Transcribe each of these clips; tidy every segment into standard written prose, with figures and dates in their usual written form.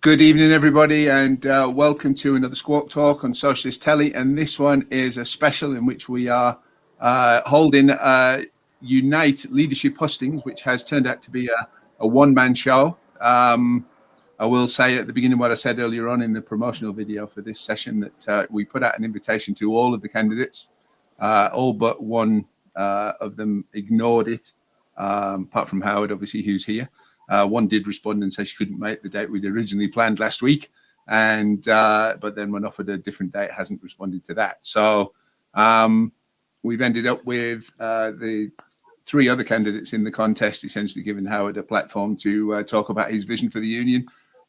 Good evening, everybody, and welcome to another Squawk Talk on Socialist Telly. And this one is a special in which we are holding Unite Leadership Hustings, which has turned out to be a one-man show. I will say at the beginning what I said earlier on in the promotional video for this session, that we put out an invitation to all of the candidates. All but one of them ignored it, apart from Howard, obviously, who's here. One did respond and say she couldn't make the date we'd originally planned last week, and but then when offered a different date, hasn't responded to that. So we've ended up with the three other candidates in the contest, essentially giving Howard a platform to talk about his vision for the union,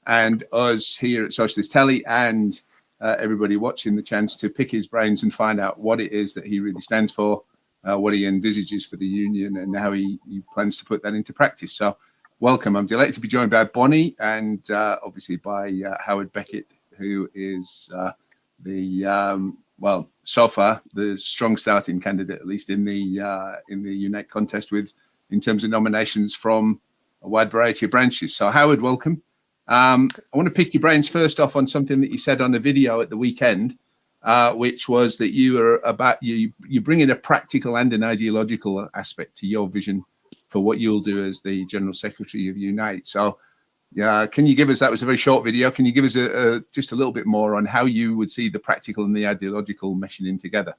and us here at Socialist Telly and everybody watching the chance to pick his brains and find out what it is that he really stands for, what he envisages for the union, and how he plans to put that into practice. So welcome. I'm delighted to be joined by Bonnie and obviously by Howard Beckett, who is well, so far the strong starting candidate, at least in the Unite contest, in terms of nominations from a wide variety of branches. So Howard, welcome. I want to pick your brains first off on something that you said on a video at the weekend, which was that you bring in a practical and an ideological aspect to your vision for what you'll do as the General Secretary of Unite. So, yeah, can you give us, that was a very short video, can you give us just a little bit more on how you would see the practical and the ideological meshing in together?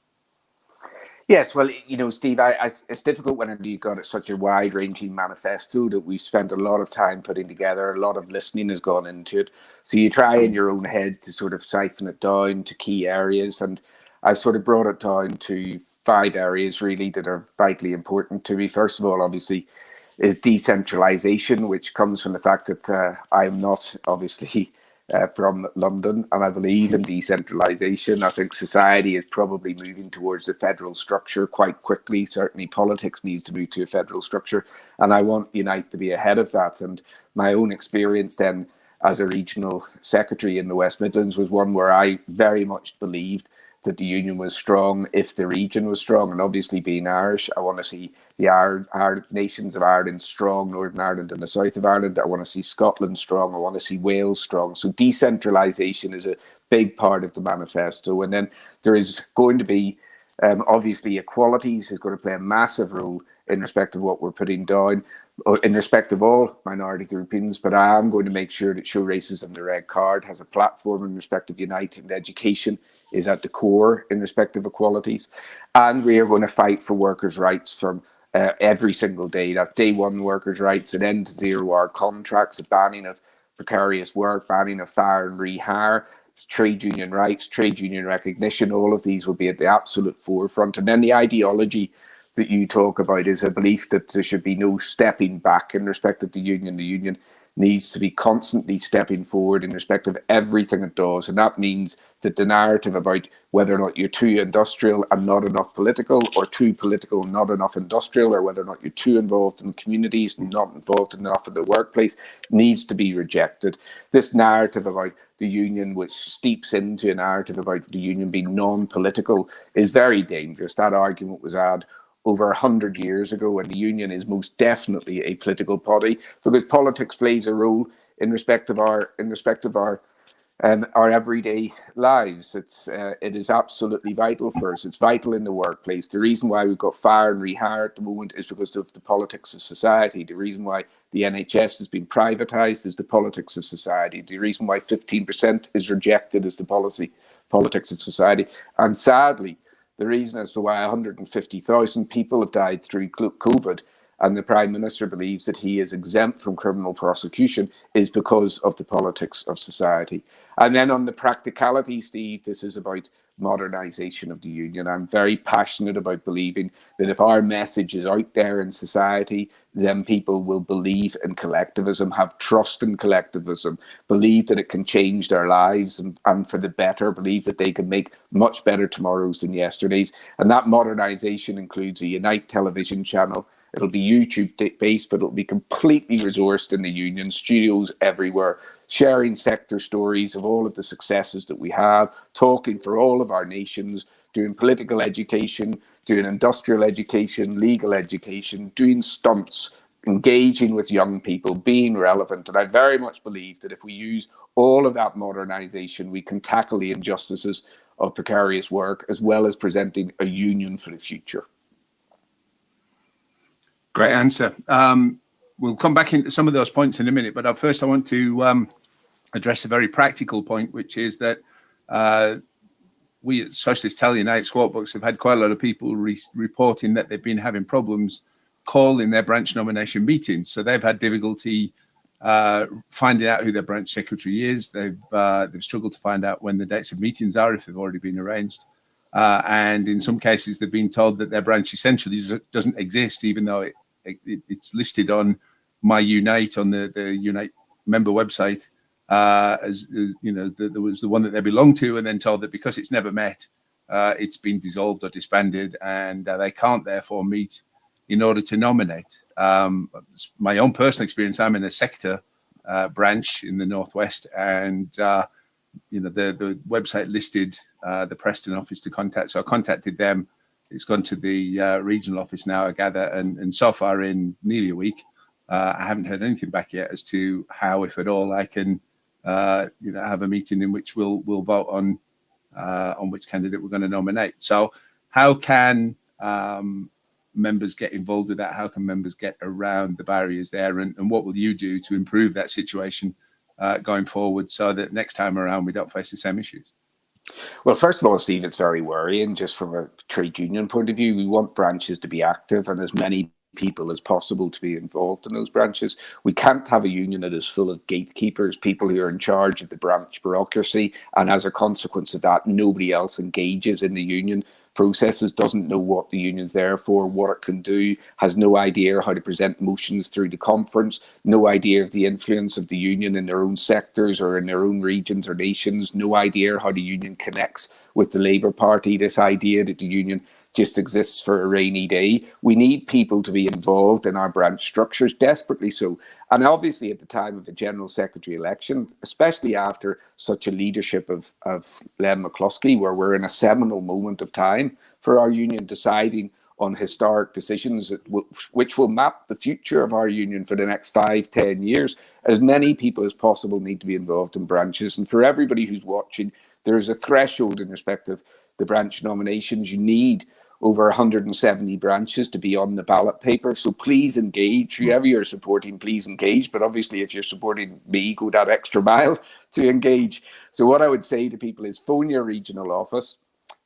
Yes, well, you know, Steve, it's difficult when you've got such a wide-ranging manifesto that we've spent a lot of time putting together, a lot of listening has gone into it. So you try in your own head to sort of siphon it down to key areas, and I sort of brought it down to 5 areas really that are vitally important to me. First of all, obviously, is decentralization, which comes from the fact that I'm not obviously from London, and I believe in decentralization. I think society is probably moving towards a federal structure quite quickly. Certainly politics needs to move to a federal structure, and I want Unite to be ahead of that. And my own experience then as a regional secretary in the West Midlands was one where I very much believed that the union was strong if the region was strong. And obviously, being Irish, I want to see the nations of Ireland strong, Northern Ireland and the south of Ireland. I want to see Scotland strong. I want to see Wales strong. So decentralisation is a big part of the manifesto. And then there is going to be, obviously, equalities is going to play a massive role in respect of what we're putting down, in respect of all minority groupings. But I am going to make sure that Show Racism the Red Card has a platform in respect of Unite, and education is at the core in respect of equalities. And we are going to fight for workers' rights from every single day. That's day one workers' rights, an end to 0-hour contracts, a banning of precarious work, banning of fire and rehire, trade union rights, trade union recognition. All of these will be at the absolute forefront. And then the ideology that you talk about is a belief that there should be no stepping back in respect of the union. The union needs to be constantly stepping forward in respect of everything it does. And that means that the narrative about whether or not you're too industrial and not enough political, or too political and not enough industrial, or whether or not you're too involved in communities and not involved enough in the workplace, needs to be rejected. This narrative about the union, which steeps into a narrative about the union being non-political, is very dangerous. That argument was had over 100 years ago, and the union is most definitely a political body, because politics plays a role in respect of our everyday lives. It is absolutely vital for us. It's vital in the workplace. The reason why we've got fire and rehire at the moment is because of the politics of society. The reason why the NHS has been privatised is the politics of society. The reason why 15% is rejected is the politics of society. And sadly, the reason as to why 150,000 people have died through COVID, and the Prime Minister believes that he is exempt from criminal prosecution, is because of the politics of society. And then on the practicality, Steve, this is about modernisation of the union. I'm very passionate about believing that if our message is out there in society, then people will believe in collectivism, have trust in collectivism, believe that it can change their lives and for the better, believe that they can make much better tomorrows than yesterdays. And that modernisation includes a Unite television channel. It'll be YouTube based, but it'll be completely resourced in the union, studios everywhere, sharing sector stories of all of the successes that we have, talking for all of our nations, doing political education, doing industrial education, legal education, doing stunts, engaging with young people, being relevant. And I very much believe that if we use all of that modernization, we can tackle the injustices of precarious work, as well as presenting a union for the future. Great answer. We'll come back into some of those points in a minute, but first I want to address a very practical point, which is that we at Socialist Telly and Squawk Books have had quite a lot of people reporting that they've been having problems calling their branch nomination meetings. So they've had difficulty finding out who their branch secretary is. They've struggled to find out when the dates of meetings are, if they've already been arranged. And in some cases, they've been told that their branch essentially doesn't exist, even though it's listed on My Unite, on the Unite member website, as you know, there was the one that they belong to, and then told that because it's never met, it's been dissolved or disbanded, and they can't therefore meet in order to nominate. My own personal experience, I'm in a sector branch in the Northwest, and you know, the website listed the Preston office to contact. So I contacted them. It's gone to the regional office now, I gather, and so far in nearly a week, I haven't heard anything back yet as to how, if at all, I can you know, have a meeting in which we'll vote on which candidate we're going to nominate. So how can members get involved with that? How can members get around the barriers there? And what will you do to improve that situation going forward, so that next time around we don't face the same issues? Well, first of all, Steve, it's very worrying just from a trade union point of view. We want branches to be active and as many people as possible to be involved in those branches. We can't have a union that is full of gatekeepers, people who are in charge of the branch bureaucracy, and as a consequence of that, nobody else engages in the union processes, doesn't know what the union's there for, what it can do, has no idea how to present motions through the conference, no idea of the influence of the union in their own sectors or in their own regions or nations, no idea how the union connects with the Labour Party, this idea that the union just exists for a rainy day. We need people to be involved in our branch structures, desperately so. And obviously at the time of the General Secretary election, especially after such a leadership of Len McCluskey, where we're in a seminal moment of time for our union, deciding on historic decisions which will map the future of our union for the next 5-10 years, as many people as possible need to be involved in branches. And for everybody who's watching, there is a threshold in respect of the branch nominations. You need over 170 branches to be on the ballot paper. So please engage. Whoever you're supporting, please engage. But obviously, if you're supporting me, go that extra mile to engage. So what I would say to people is phone your regional office.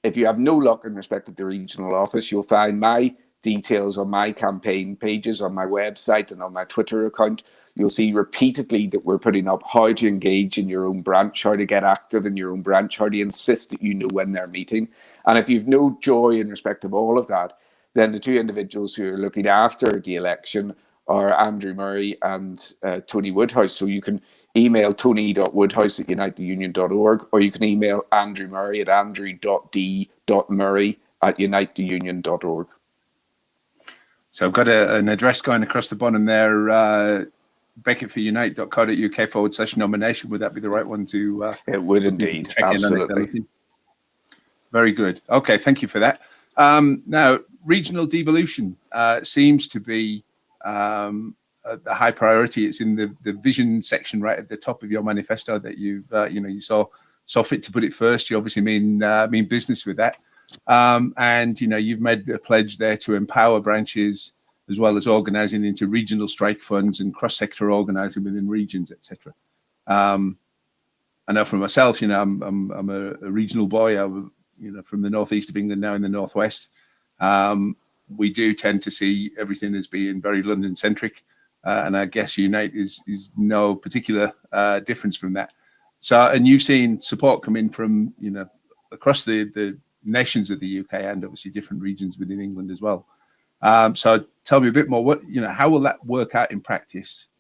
If you have no luck in respect of the regional office, you'll find my details on my campaign pages, on my website and on my Twitter account. You'll see repeatedly that we're putting up how to engage in your own branch, how to get active in your own branch, how to insist that you know when they're meeting. And if you've no joy in respect of all of that, then the two individuals who are looking after the election are Andrew Murray and Tony Woodhouse. So you can email tony.woodhouse@unitetheunion.org, or you can email Andrew Murray at andrew.d.murray@unitetheunion.org. So I've got an address going across the bottom there, becketforunite.co.uk/nomination. Would that be the right one to? It would indeed, absolutely. Very good. Okay, thank you for that. Now, regional devolution seems to be a high priority. It's in the vision section right at the top of your manifesto that you saw fit to put it first. You obviously mean business with that, and you've made a pledge there to empower branches as well as organising into regional strike funds and cross-sector organising within regions, etc. I know for myself, I'm a regional boy. From the northeast of England, now in the northwest. We do tend to see everything as being very London-centric, and I guess Unite is no particular difference from that. So, and you've seen support come in from across the nations of the UK and obviously different regions within England as well. So, tell me a bit more. How will that work out in practice?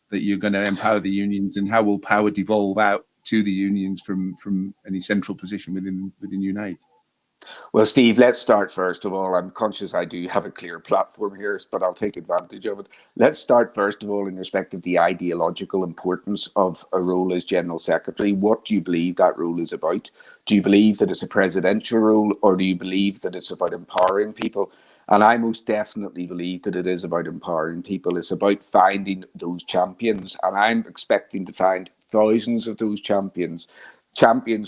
That you're going to empower the unions, and how will power devolve out to the unions from any central position within Unite? Well, Steve, let's start first of all. I'm conscious I do have a clear platform here, but I'll take advantage of it. Let's start first of all in respect of the ideological importance of a role as General Secretary. What do you believe that role is about? Do you believe that it's a presidential role, or do you believe that it's about empowering people? And I most definitely believe that it is about empowering people. It's about finding those champions. And I'm expecting to find thousands of those champions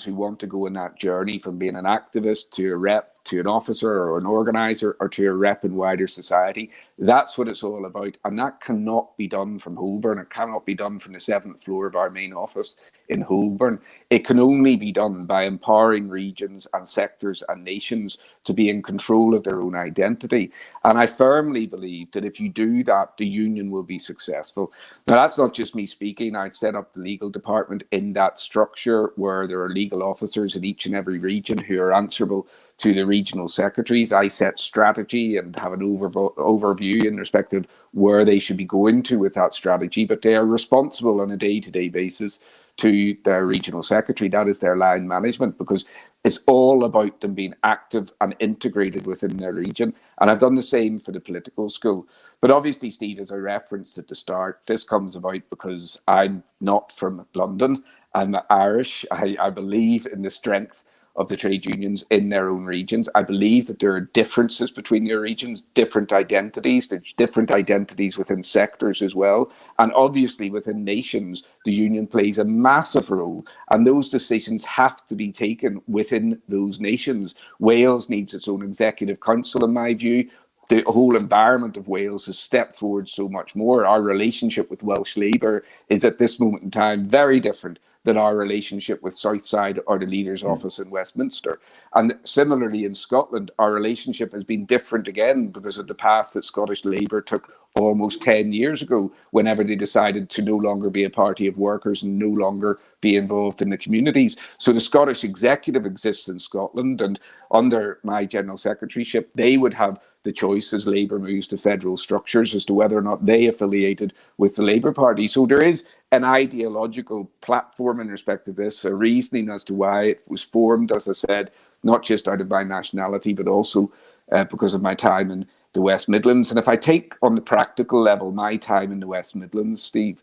who want to go on that journey from being an activist to a rep, to an officer or an organizer, or to a rep in wider society. That's what it's all about. And that cannot be done from Holborn. It cannot be done from the 7th floor of our main office in Holborn. It can only be done by empowering regions and sectors and nations to be in control of their own identity. And I firmly believe that if you do that, the union will be successful. Now, that's not just me speaking. I've set up the legal department in that structure where there are legal officers in each and every region who are answerable to the regional secretaries. I set strategy and have an overview in respect of where they should be going to with that strategy, but they are responsible on a day-to-day basis to their regional secretary. That is their line management, because it's all about them being active and integrated within their region. And I've done the same for the political school. But obviously, Steve, as I referenced at the start, this comes about because I'm not from London. I'm Irish. I believe in the strength of the trade unions in their own regions. I believe that there are differences between your regions, different identities. There's different identities within sectors as well. And obviously within nations, the union plays a massive role. And those decisions have to be taken within those nations. Wales needs its own executive council, in my view. The whole environment of Wales has stepped forward so much more. Our relationship with Welsh Labour is at this moment in time very different than our relationship with Southside or the Leader's Office in Westminster. And similarly in Scotland, our relationship has been different again because of the path that Scottish Labour took almost 10 years ago, whenever they decided to no longer be a party of workers and no longer be involved in the communities. So the Scottish executive exists in Scotland, and under my general secretaryship, they would have the choice as Labour moves to federal structures as to whether or not they affiliated with the Labour Party. So there is an ideological platform in respect of this, a reasoning as to why it was formed, as I said, not just out of my nationality, but also because of my time in the West Midlands. And if I take on the practical level my time in the West Midlands, Steve,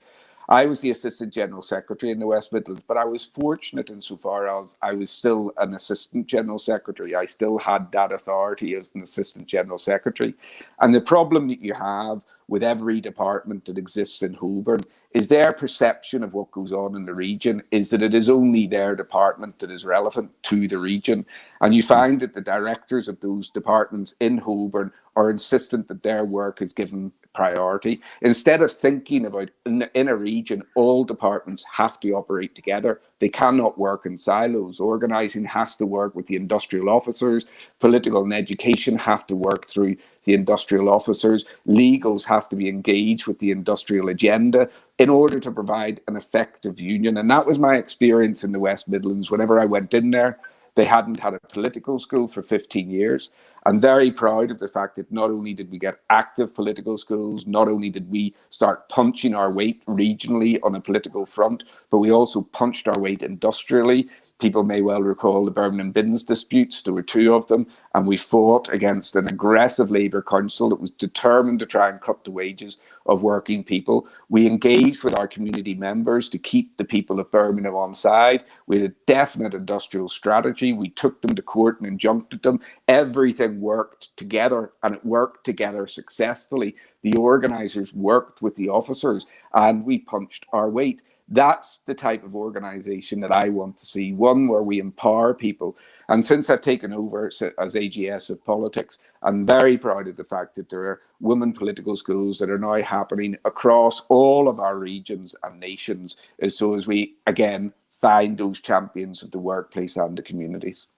I was the Assistant General Secretary in the West Midlands, but I was fortunate insofar as I was still an Assistant General Secretary. I still had that authority as an Assistant General Secretary. And the problem that you have with every department that exists in Holborn is their perception of what goes on in the region is that it is only their department that is relevant to the region. And you find that the directors of those departments in Holborn are insistent that their work is given priority. Instead of thinking about in a region, all departments have to operate together. They cannot work in silos. Organising has to work with the industrial officers. Political and education have to work through the industrial officers. Legals has to be engaged with the industrial agenda in order to provide an effective union. And that was my experience in the West Midlands. Whenever I went in there, they hadn't had a political school for 15 years. I'm very proud of the fact that not only did we get active political schools, not only did we start punching our weight regionally on a political front, but we also punched our weight industrially. People may well recall the Birmingham Bins disputes. There were 2 of them, and we fought against an aggressive Labour Council that was determined to try and cut the wages of working people. We engaged with our community members to keep the people of Birmingham on side. We had a definite industrial strategy. We took them to court and injuncted them. Everything worked together, and it worked together successfully. The organisers worked with the officers, and we punched our weight. That's the type of organisation that I want to see, one where we empower people. And since I've taken over as AGS of politics, I'm very proud of the fact that there are women political schools that are now happening across all of our regions and nations, as we, again, find those champions of the workplace and the communities.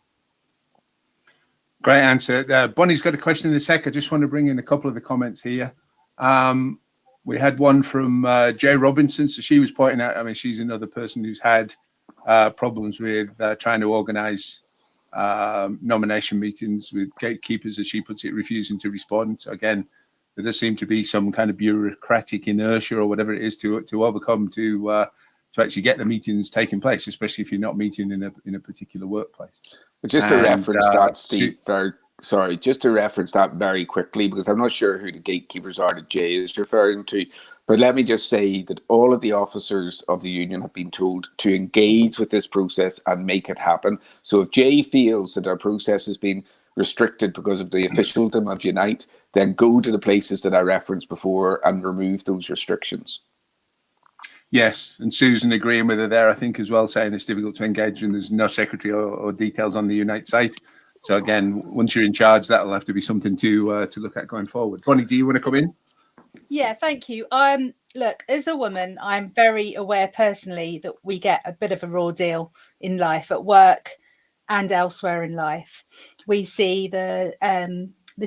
Great answer. Bonnie's got a question in a sec. I just want to bring in a couple of the comments here. We had one from Jay Robinson. So she was pointing out, I mean, she's another person who's had problems with trying to organise nomination meetings with gatekeepers, as she puts it, refusing to respond. So again, there does seem to be some kind of bureaucratic inertia or whatever it is to overcome to actually get the meetings taking place, especially if you're not meeting in a particular workplace. Just to reference that, Steve, just to reference that very quickly, because I'm not sure who the gatekeepers are that Jay is referring to, but let me just say that all of the officers of the union have been told to engage with this process and make it happen. So if Jay feels that our process has been restricted because of the officialdom of Unite, then go to the places that I referenced before and remove those restrictions. Yes, and Susan agreeing with her there, I think, as well, saying it's difficult to engage when there's no secretary or details on the Unite site. So again, once you're in charge, that'll have to be something to look at going forward. Bonnie, do you want to come in? Yeah, thank you. Look, as a woman, I'm very aware personally that we get a bit of a raw deal in life, at work and elsewhere in life. We see the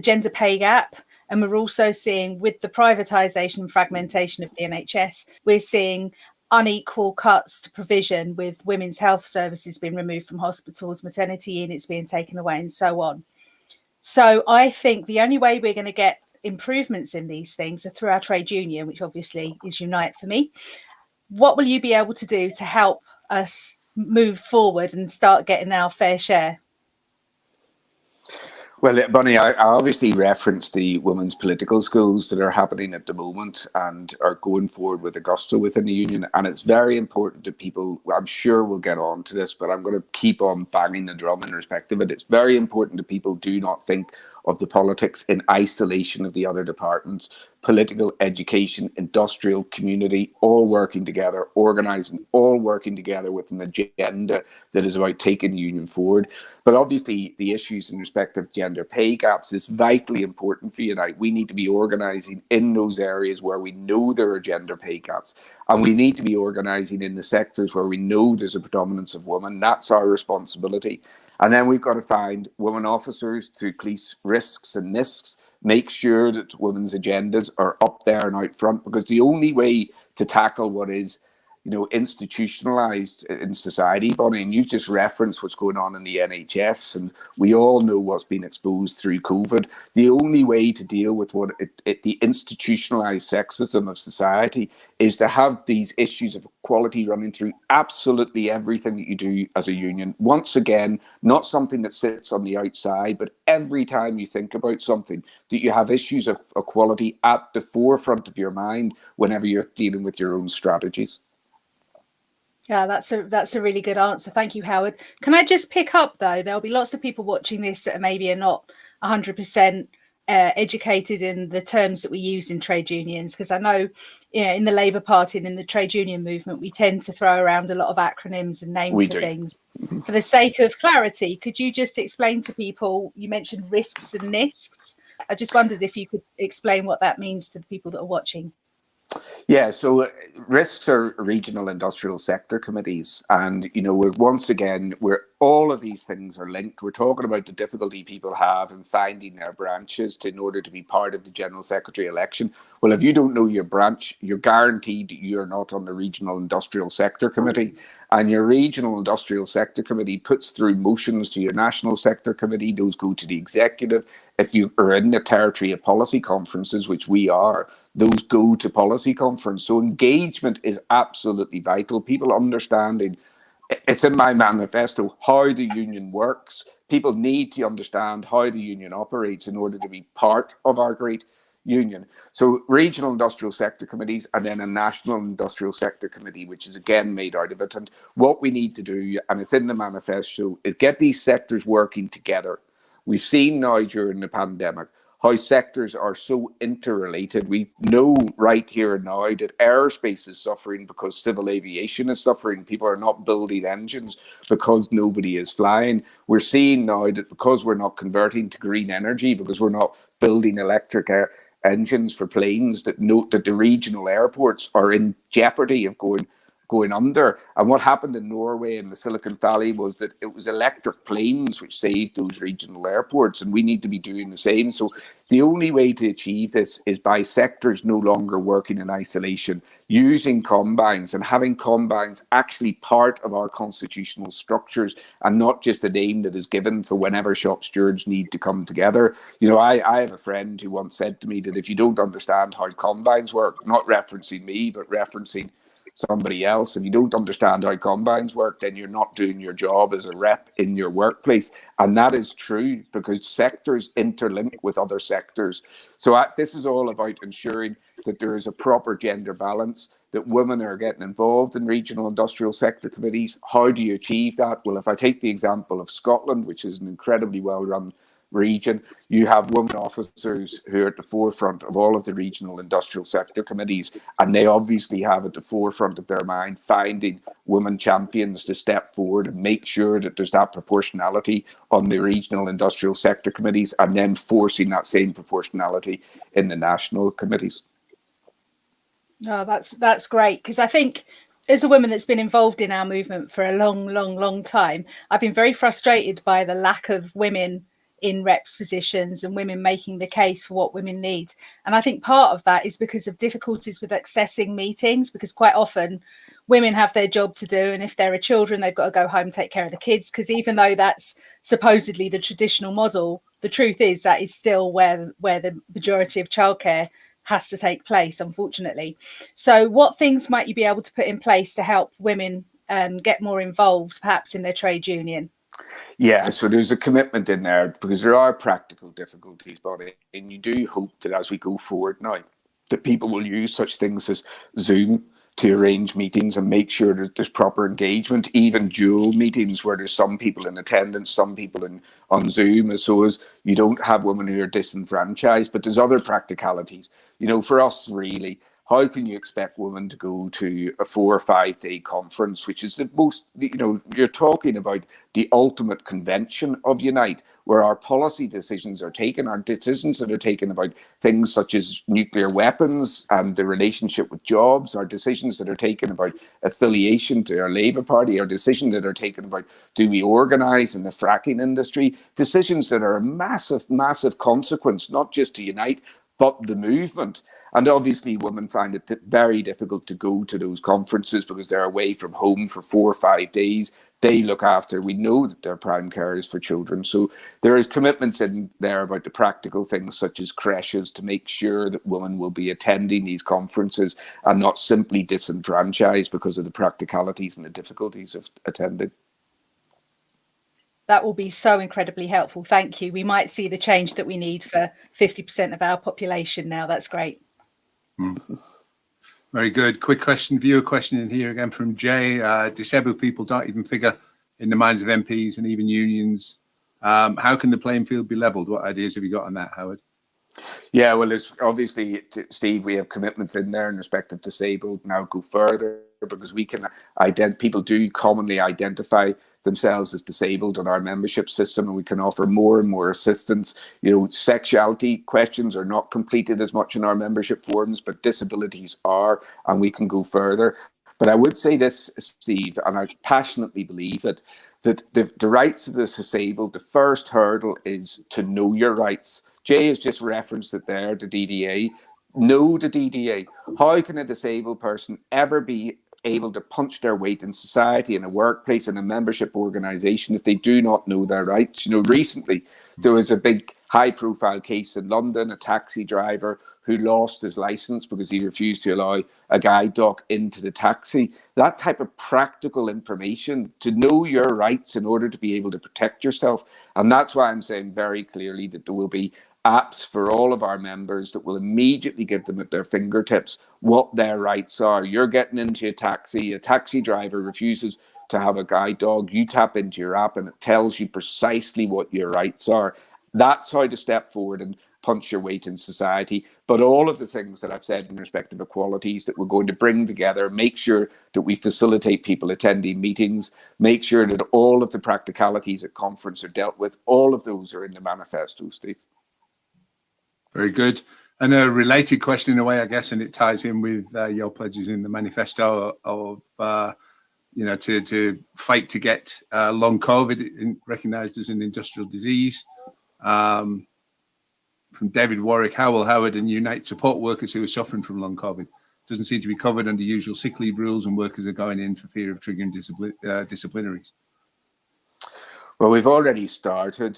gender pay gap, and we're also seeing, with the privatisation and fragmentation of the NHS, we're seeing unequal cuts to provision, with women's health services being removed from hospitals, maternity units being taken away, and so on. So I think the only way we're going to get improvements in these things are through our trade union, which obviously is Unite for me. What will you be able to do to help us move forward and start getting our fair share? Well, Bonnie, I obviously referenced the women's political schools that are happening at the moment and are going forward with a gusto within the union. And it's very important that people, I'm sure we'll get on to this, but I'm going to keep on banging the drum in respect of it. It's very important that people do not think of the politics in isolation of the other departments. Political, education, industrial, community, all working together, organising, all working together with an agenda that is about taking the union forward. But obviously, the issues in respect of gender pay gaps is vitally important for Unite. We need to be organising in those areas where we know there are gender pay gaps. And we need to be organising in the sectors where we know there's a predominance of women. That's our responsibility. And then we've got to find women officers to police risks and Nisks, make sure that women's agendas are up there and out front, because the only way to tackle what is, institutionalized in society, Bonnie, and you've just referenced what's going on in the NHS, and we all know what's been exposed through COVID. The only way to deal with the institutionalized sexism of society is to have these issues of equality running through absolutely everything that you do as a union. Once again, not something that sits on the outside, but every time you think about something, that you have issues of equality at the forefront of your mind whenever you're dealing with your own strategies. Yeah, that's a really good answer. Thank you, Howard. Can I just pick up, though? There'll be lots of people watching this that maybe are not 100% educated in the terms that we use in trade unions, because I know, in the Labour Party and in the trade union movement, we tend to throw around a lot of acronyms and names for things. For the sake of clarity, could you just explain to people, you mentioned risks and Nisks. I just wondered if you could explain what that means to the people that are watching. Yeah, so risks are regional industrial sector committees. And, we're all of these things are linked. We're talking about the difficulty people have in finding their branches in order to be part of the General Secretary election. Well, if you don't know your branch, you're guaranteed you're not on the Regional Industrial Sector Committee. And your Regional Industrial Sector Committee puts through motions to your National Sector Committee. Those go to the executive. If you are in the territory of policy conferences, which we are, those go to policy conference. So engagement is absolutely vital. People understanding, it's in my manifesto, how the union works. People need to understand how the union operates in order to be part of our great union. So regional industrial sector committees, and then a national industrial sector committee, which is again made out of it. And what we need to do, and it's in the manifesto, is get these sectors working together. We've seen now during the pandemic how sectors are so interrelated. We know right here and now that aerospace is suffering because civil aviation is suffering. People are not building engines because nobody is flying. We're seeing now that because we're not converting to green energy, because we're not building electric engines for planes, that the regional airports are in jeopardy of going under. And what happened in Norway and the Silicon Valley was that it was electric planes which saved those regional airports, and we need to be doing the same. So the only way to achieve this is by sectors no longer working in isolation, using combines and having combines actually part of our constitutional structures and not just a name that is given for whenever shop stewards need to come together. I have a friend who once said to me that if you don't understand how combines work, not referencing me, but referencing somebody else, if you don't understand how combines work, then you're not doing your job as a rep in your workplace. And that is true, because sectors interlink with other sectors. So this is all about ensuring that there is a proper gender balance, that women are getting involved in regional industrial sector committees. How do you achieve that? Well, if I take the example of Scotland, which is an incredibly well-run region. You have women officers who are at the forefront of all of the regional industrial sector committees, and they obviously have at the forefront of their mind finding women champions to step forward and make sure that there's that proportionality on the regional industrial sector committees, and then forcing that same proportionality in the national committees. Oh, that's great, because I think as a woman that's been involved in our movement for a long time, I've been very frustrated by the lack of women in reps positions and women making the case for what women need. And I think part of that is because of difficulties with accessing meetings, because quite often women have their job to do, and if there are children, they've got to go home and take care of the kids, because even though that's supposedly the traditional model, the truth is that is still where the majority of childcare has to take place, unfortunately. So what things might you be able to put in place to help women get more involved, perhaps in their trade union? Yeah, so there's a commitment in there because there are practical difficulties, but and you do hope that as we go forward now, that people will use such things as Zoom to arrange meetings and make sure that there's proper engagement, even dual meetings where there's some people in attendance, some people on Zoom, so as you don't have women who are disenfranchised. But there's other practicalities. You know, for us, really, how can you expect women to go to a 4 or 5 day conference, which is the most, you know, you're talking about the ultimate convention of Unite, where our policy decisions are taken, our decisions that are taken about things such as nuclear weapons and the relationship with jobs, our decisions that are taken about affiliation to our Labour Party, our decisions that are taken about do we organise in the fracking industry, decisions that are a massive consequence, not just to Unite, but the movement. And obviously women find it very difficult to go to those conferences because they're away from home for 4 or 5 days. They look after, we know that they're prime carers for children. So there is commitments in there about the practical things such as creches to make sure that women will be attending these conferences and not simply disenfranchised because of the practicalities and the difficulties of attending. That will be so incredibly helpful. Thank you. We might see the change that we need for 50% of our population now. That's great. Very good. Quick question, viewer question in here again from Jay. Disabled people don't even figure in the minds of MPs and even unions. How can the playing field be levelled? What ideas have you got on that, Howard? Yeah, well, it's obviously, Steve, we have commitments in there in respect of disabled. Now go further because we can people do commonly identify themselves as disabled on our membership system, and we can offer more and more assistance. You know, sexuality questions are not completed as much in our membership forms, but disabilities are, and we can go further. But I would say this, Steve, and I passionately believe it, that the rights of the disabled, the first hurdle is to know your rights. Jay has just referenced it there, the DDA. Know the DDA. How can a disabled person ever be able to punch their weight in society, in a workplace, in a membership organisation if they do not know their rights? You know, recently there was a big high-profile case in London, a taxi driver who lost his licence because he refused to allow a guide dog into the taxi. That type of practical information, to know your rights in order to be able to protect yourself. And that's why I'm saying very clearly that there will be apps for all of our members that will immediately give them at their fingertips what their rights are. You're getting into a taxi driver refuses to have a guide dog, you tap into your app and it tells you precisely what your rights are. That's how to step forward and punch your weight in society. But all of the things that I've said in respect of equalities that we're going to bring together, make sure that we facilitate people attending meetings, make sure that all of the practicalities at conference are dealt with, all of those are in the manifesto, Steve. Very good. And a related question in a way, I guess, and it ties in with your pledges in the manifesto of, you know, to fight to get long COVID recognised as an industrial disease. From David Warwick, how will Howard and Unite support workers who are suffering from long COVID? Doesn't seem to be covered under usual sick leave rules, and workers are going in for fear of triggering disciplinaries. Well, we've already started,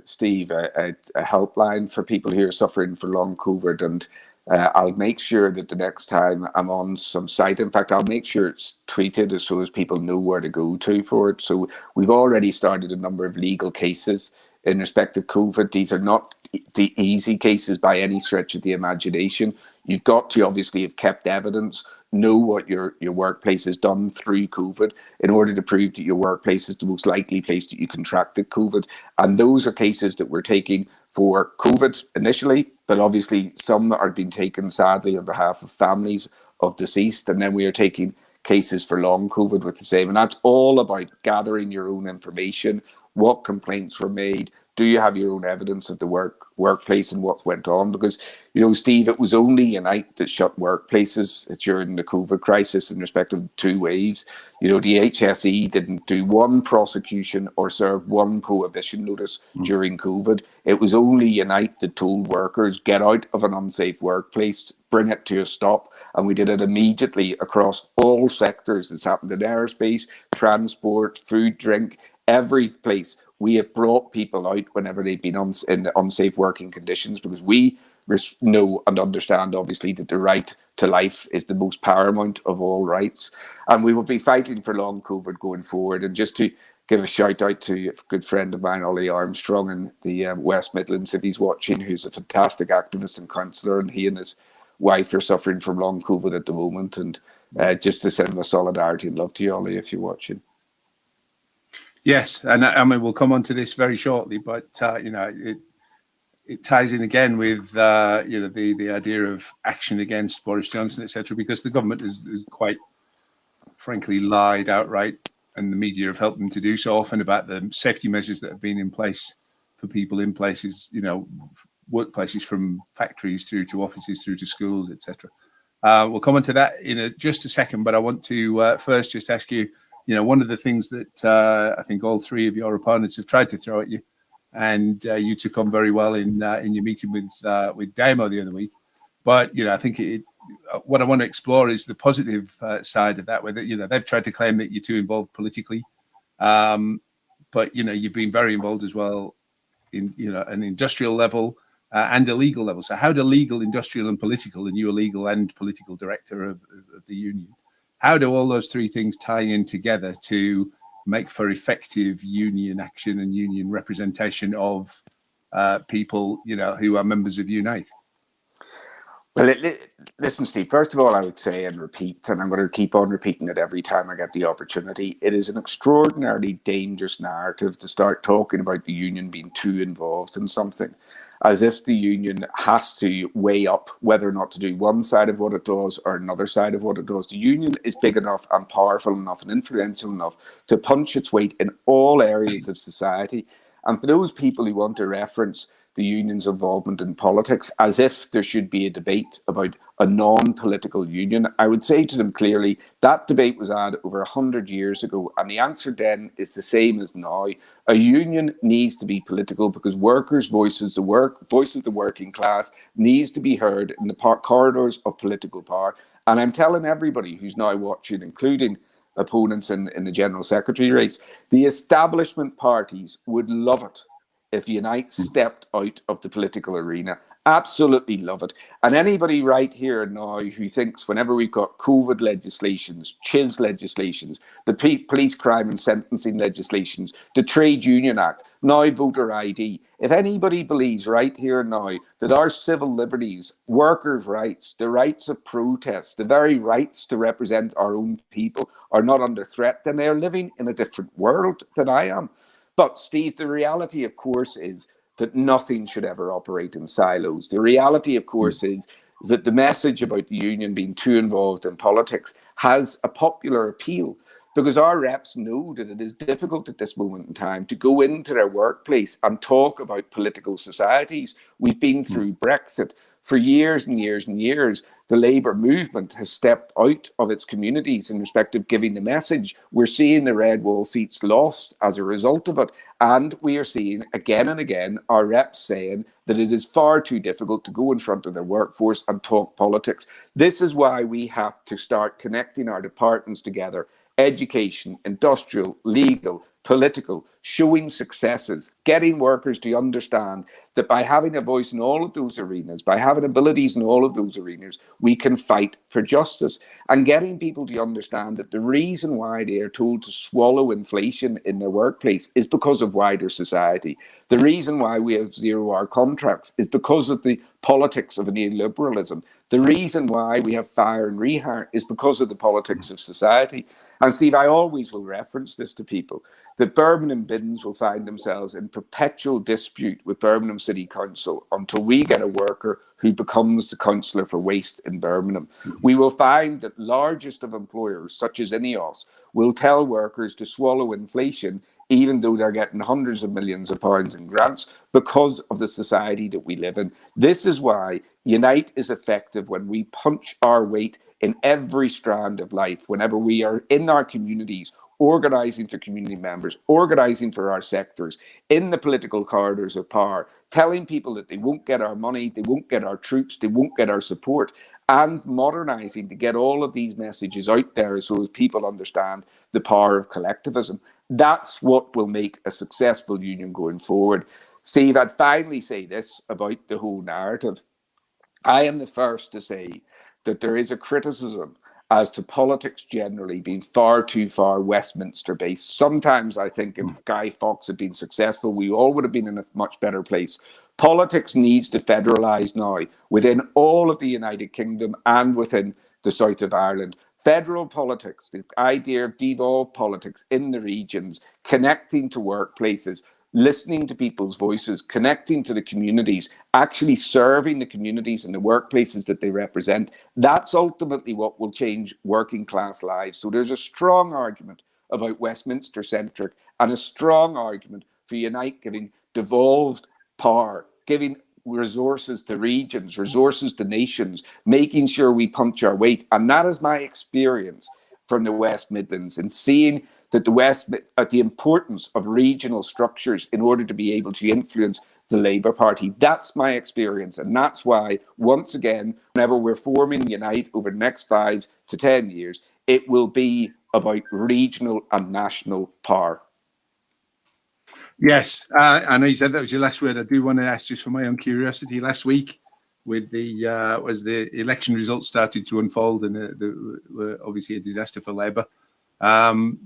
Steve, a helpline for people who are suffering for long COVID, and I'll make sure that the next time I'm on some site, in fact, I'll make sure it's tweeted so as people know where to go to for it. So we've already started a number of legal cases in respect of COVID. These are not the easy cases by any stretch of the imagination. You've got to obviously have kept evidence. know what your workplace has done through COVID in order to prove that your workplace is the most likely place that you contracted COVID. And those are cases that we're taking for COVID initially, but obviously some are being taken sadly on behalf of families of deceased. And then we are taking cases for long COVID with the same. And that's all about gathering your own information. What complaints were made? Do you have your own evidence of the workplace and what went on? Because, you know, Steve, it was only Unite that shut workplaces during the COVID crisis in respect of 2 waves. You know, the HSE didn't do one prosecution or serve one prohibition notice during COVID. It was only Unite that told workers, get out of an unsafe workplace, bring it to a stop. And we did it immediately across all sectors. It's happened in aerospace, transport, food, drink, every place. We have brought people out whenever they've been in unsafe working conditions, because we know and understand, obviously, that the right to life is the most paramount of all rights. And we will be fighting for long COVID going forward. And just to give a shout out to a good friend of mine, Ollie Armstrong, in the West Midlands, if he's watching, who's a fantastic activist and counsellor, and he and his wife are suffering from long COVID at the moment. And just to send my solidarity and love to you, Ollie, if you're watching. Yes, and I mean, we'll come on to this very shortly, but you know, it ties in again with you know, the idea of action against Boris Johnson, etc., because the government is quite frankly lied outright, and the media have helped them to do so often, about the safety measures that have been in place for people in places, you know, workplaces, from factories through to offices through to schools, etc. We'll come on to that in just a second, but I want to first just ask you, you know, one of the things that I think all three of your opponents have tried to throw at you, and you took on very well in your meeting with Damo the other week. But, you know, I think what I want to explore is the positive side of that, where, you know, they've tried to claim that you're too involved politically, but, you know, you've been very involved as well in, you know, an industrial level and a legal level. So how do legal, industrial and political, and you're legal and political director of the union, how do all those three things tie in together to make for effective union action and union representation of people, you know, who are members of Unite? Well, listen, Steve, first of all, I would say and repeat, and I'm going to keep on repeating it every time I get the opportunity, it is an extraordinarily dangerous narrative to start talking about the union being too involved in something, as if the union has to weigh up whether or not to do one side of what it does or another side of what it does. The union is big enough and powerful enough and influential enough to punch its weight in all areas of society. And for those people who want to reference the union's involvement in politics as if there should be a debate about a non-political union, I would say to them clearly that debate was had over 100 years ago, and the answer then is the same as now. A union needs to be political because workers' voices, voice of the working class, needs to be heard in the corridors of political power. And I'm telling everybody who's now watching, including opponents in the General Secretary race, the establishment parties would love it if Unite stepped out of the political arena. Absolutely love it. And anybody right here now who thinks whenever we've got COVID legislations, CHIS legislations, the police crime and sentencing legislations, the Trade Union Act, now voter ID, if anybody believes right here now that our civil liberties, workers' rights, the rights of protest, the very rights to represent our own people are not under threat, then they are living in a different world than I am. But Steve, the reality, of course, is that nothing should ever operate in silos. The reality, of course, is that the message about the union being too involved in politics has a popular appeal, because our reps know that it is difficult at this moment in time to go into their workplace and talk about political societies. We've been through Brexit. For years and years and years, the Labour movement has stepped out of its communities in respect of giving the message. We're seeing the red wall seats lost as a result of it. And we are seeing again and again our reps saying that it is far too difficult to go in front of their workforce and talk politics. This is why we have to start connecting our departments together, education, industrial, legal, political, showing successes, getting workers to understand that by having a voice in all of those arenas, by having abilities in all of those arenas, we can fight for justice. And getting people to understand that the reason why they are told to swallow inflation in their workplace is because of wider society. The reason why we have 0-hour contracts is because of the politics of neoliberalism. The reason why we have fire and rehire is because of the politics of society. And Steve, I always will reference this to people, that Birmingham Biddens will find themselves in perpetual dispute with Birmingham City Council until we get a worker who becomes the councillor for waste in Birmingham. We will find that largest of employers, such as INEOS, will tell workers to swallow inflation even though they're getting hundreds of millions of pounds in grants, because of the society that we live in. This is why Unite is effective when we punch our weight in every strand of life, whenever we are in our communities, organising for community members, organising for our sectors, in the political corridors of power, telling people that they won't get our money, they won't get our troops, they won't get our support, and modernising to get all of these messages out there so that people understand the power of collectivism. That's what will make a successful union going forward. Steve, I'd finally say this about the whole narrative. I am the first to say that there is a criticism as to politics generally being far too far Westminster based. Sometimes I think if Guy Fawkes had been successful, we all would have been in a much better place. Politics needs to federalise now within all of the United Kingdom and within the south of Ireland. Federal politics, the idea of devolved politics in the regions, connecting to workplaces, listening to people's voices, connecting to the communities, actually serving the communities and the workplaces that they represent. That's ultimately what will change working class lives. So there's a strong argument about Westminster-centric and a strong argument for Unite giving devolved power, giving resources to regions, resources to nations, making sure we punch our weight. And that is my experience from the West Midlands, and seeing that the importance of regional structures in order to be able to influence the Labour Party. That's my experience. And that's why, once again, whenever we're forming Unite over the next 5 to 10 years, it will be about regional and national power. Yes, I know you said that was your last word. I do want to ask, just for my own curiosity, last week, with as the election results started to unfold, and were obviously a disaster for Labour,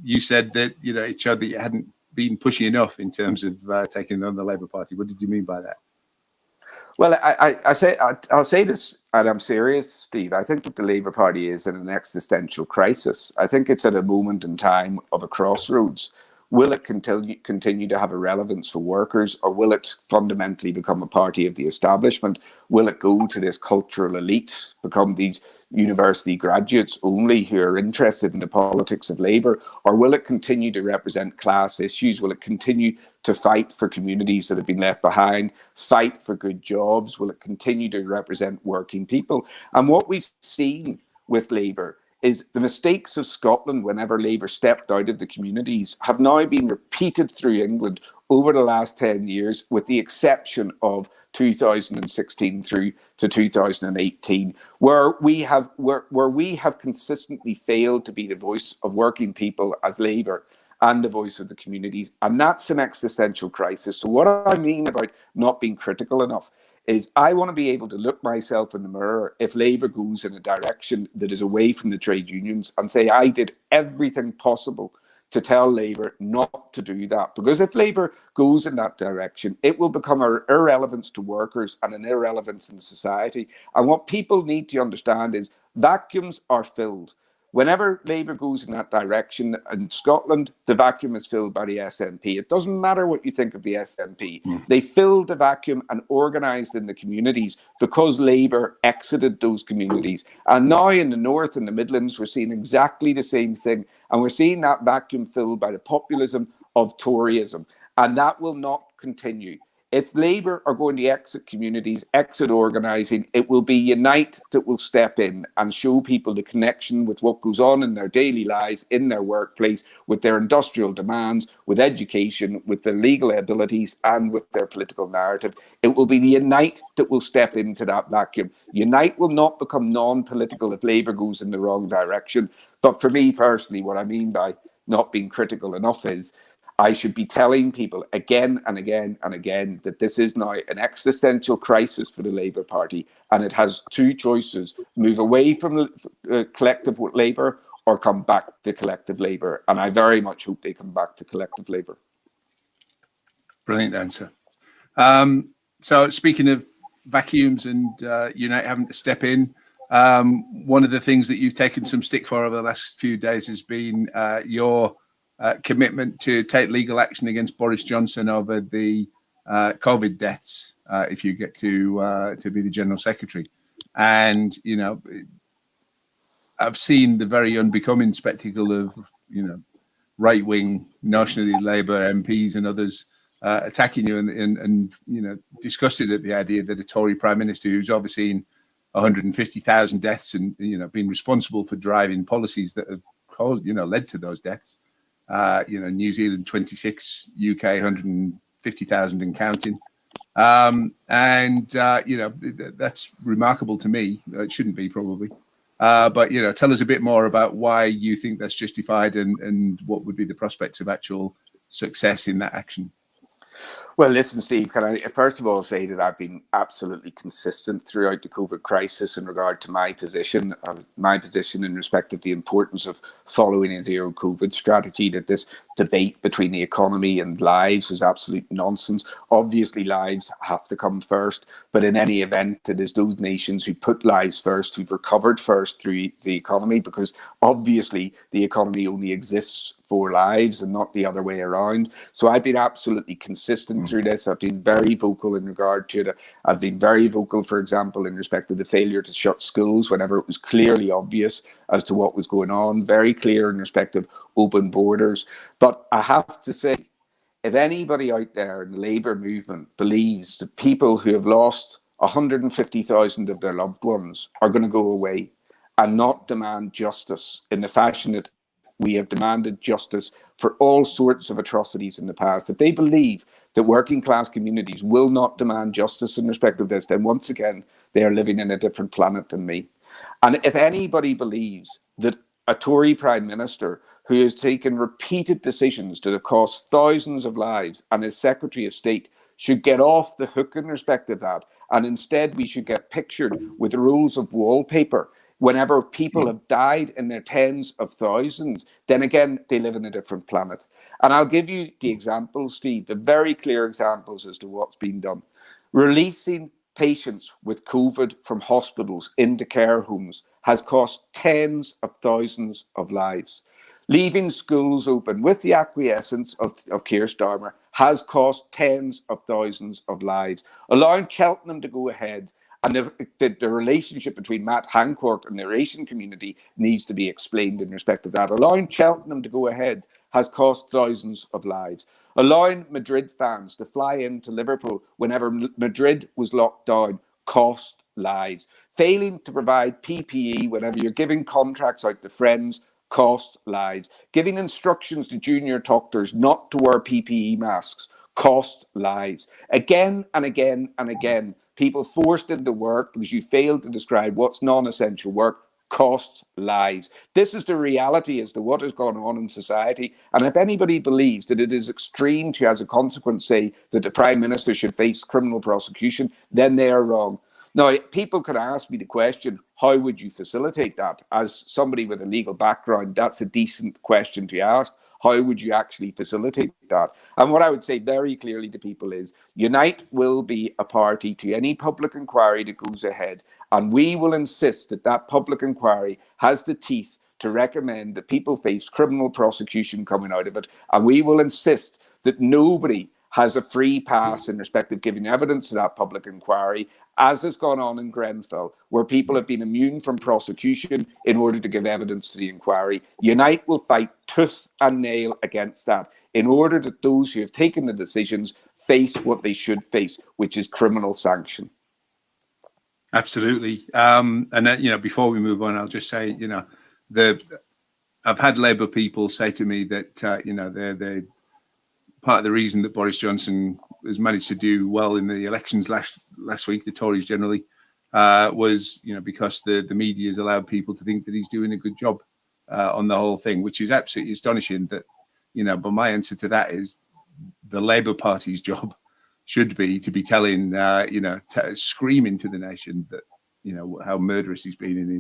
you said that it showed that you hadn't been pushing enough in terms of taking on the Labour Party. What did you mean by that? Well, I'll say this, and I'm serious, Steve. I think that the Labour Party is in an existential crisis. I think it's at a moment in time of a crossroads. Will it continue to have a relevance for workers, or will it fundamentally become a party of the establishment? Will it go to this cultural elite, become these university graduates only who are interested in the politics of Labour? Or will it continue to represent class issues? Will it continue to fight for communities that have been left behind, fight for good jobs? Will it continue to represent working people? And what we've seen with Labour is the mistakes of Scotland whenever Labour stepped out of the communities have now been repeated through England over the last 10 years, with the exception of 2016 through to 2018, where we have consistently failed to be the voice of working people as Labour and the voice of the communities. And that's an existential crisis. So what I mean about not being critical enough is I want to be able to look myself in the mirror if Labour goes in a direction that is away from the trade unions, and say I did everything possible to tell Labour not to do that. Because if Labour goes in that direction, it will become an irrelevance to workers and an irrelevance in society. And what people need to understand is vacuums are filled. Whenever Labour goes in that direction, in Scotland, the vacuum is filled by the SNP. It doesn't matter what you think of the SNP. They filled the vacuum and organised in the communities because Labour exited those communities. And now in the North and the Midlands, we're seeing exactly the same thing. And we're seeing that vacuum filled by the populism of Toryism. And that will not continue. if Labour are going to exit communities, exit organising, it will be Unite that will step in and show people the connection with what goes on in their daily lives, in their workplace, with their industrial demands, with education, with their legal abilities, and with their political narrative. It will be the Unite that will step into that vacuum. Unite will not become non-political if Labour goes in the wrong direction. But for me personally, what I mean by not being critical enough is I should be telling people again and again and again that this is now an existential crisis for the Labour Party, and it has two choices: move away from collective Labour or come back to collective Labour. And I very much hope they come back to collective Labour. Brilliant answer. So speaking of vacuums and Unite having to step in, one of the things that you've taken some stick for over the last few days has been your commitment to take legal action against Boris Johnson over the COVID deaths if you get to be the General Secretary. And, you know, I've seen the very unbecoming spectacle of, you know, right-wing, nationally Labour MPs and others attacking you and, you know, disgusted at the idea that a Tory Prime Minister who's overseen 150,000 deaths and, you know, been responsible for driving policies that have caused, you know, led to those deaths. You know, New Zealand 26, UK 150,000 and counting. You know, that's remarkable to me. It shouldn't be, probably. But, you know, tell us a bit more about why you think that's justified and what would be the prospects of actual success in that action. Well, listen, Steve, can I first of all say that I've been absolutely consistent throughout the COVID crisis in regard to my position in respect of the importance of following a zero COVID strategy, that this debate between the economy and lives was absolute nonsense. Obviously, lives have to come first, but in any event, it is those nations who put lives first, who've recovered first through the economy, because obviously the economy only exists for lives and not the other way around. So I've been absolutely consistent through this. I've been very vocal in regard to it. I've been very vocal, for example, in respect of the failure to shut schools whenever it was clearly obvious as to what was going on, very clear in respect of open borders. But I have to say, if anybody out there in the Labour movement believes that people who have lost 150,000 of their loved ones are going to go away and not demand justice in the fashion that we have demanded justice for all sorts of atrocities in the past, if they believe that working class communities will not demand justice in respect of this, then once again, they are living in a different planet than me. And if anybody believes that a Tory Prime Minister who has taken repeated decisions that have cost thousands of lives and is Secretary of State should get off the hook in respect of that, and instead we should get pictured with rolls of wallpaper whenever people have died in their tens of thousands, then again, they live in a different planet. And I'll give you the examples, Steve, the very clear examples as to what's been done. Releasing patients with COVID from hospitals into care homes has cost tens of thousands of lives. Leaving schools open with the acquiescence of Keir Starmer has cost tens of thousands of lives. Allowing Cheltenham to go ahead, and the relationship between Matt Hancock and the Asian community needs to be explained in respect of that. Allowing Cheltenham to go ahead has cost thousands of lives. Allowing Madrid fans to fly into Liverpool whenever Madrid was locked down cost lives. Failing to provide PPE whenever you're giving contracts out to friends cost lives. Giving instructions to junior doctors not to wear PPE masks cost lives. Again and again and again, people forced into work because you failed to describe what's non-essential work costs lives. This is the reality as to what has gone on in society. And if anybody believes that it is extreme to, as a consequence, say that the Prime Minister should face criminal prosecution, then they are wrong. Now, people could ask me the question, how would you facilitate that? As somebody with a legal background, that's a decent question to ask. How would you actually facilitate that? And what I would say very clearly to people is Unite will be a party to any public inquiry that goes ahead. And we will insist that that public inquiry has the teeth to recommend that people face criminal prosecution coming out of it. And we will insist that nobody has a free pass in respect of giving evidence to that public inquiry, as has gone on in Grenfell, where people have been immune from prosecution in order to give evidence to the inquiry. Unite will fight tooth and nail against that in order that those who have taken the decisions face what they should face, which is criminal sanction. Absolutely. Before we move on, I'll just say, I've had Labour people say to me that, they're part of the reason that Boris Johnson has managed to do well in the elections last week, the Tories generally, was, because the media has allowed people to think that he's doing a good job on the whole thing, which is absolutely astonishing. That, but my answer to that is the Labour Party's job should be to be telling, screaming to the nation that, how murderous he's been in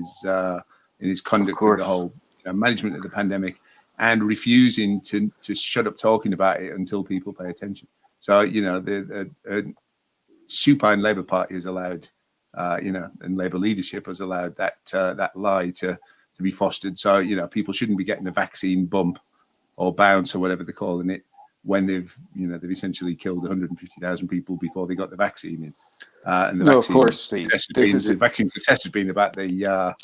his conduct of the whole management of the pandemic, and refusing to shut up talking about it until people pay attention. So, the supine Labour Party has allowed, and Labour leadership has allowed that lie to be fostered. So, people shouldn't be getting a vaccine bump or bounce or whatever they're calling it when they've essentially killed 150,000 people before they got the vaccine in. And the of course, Steve. The vaccine success has been about the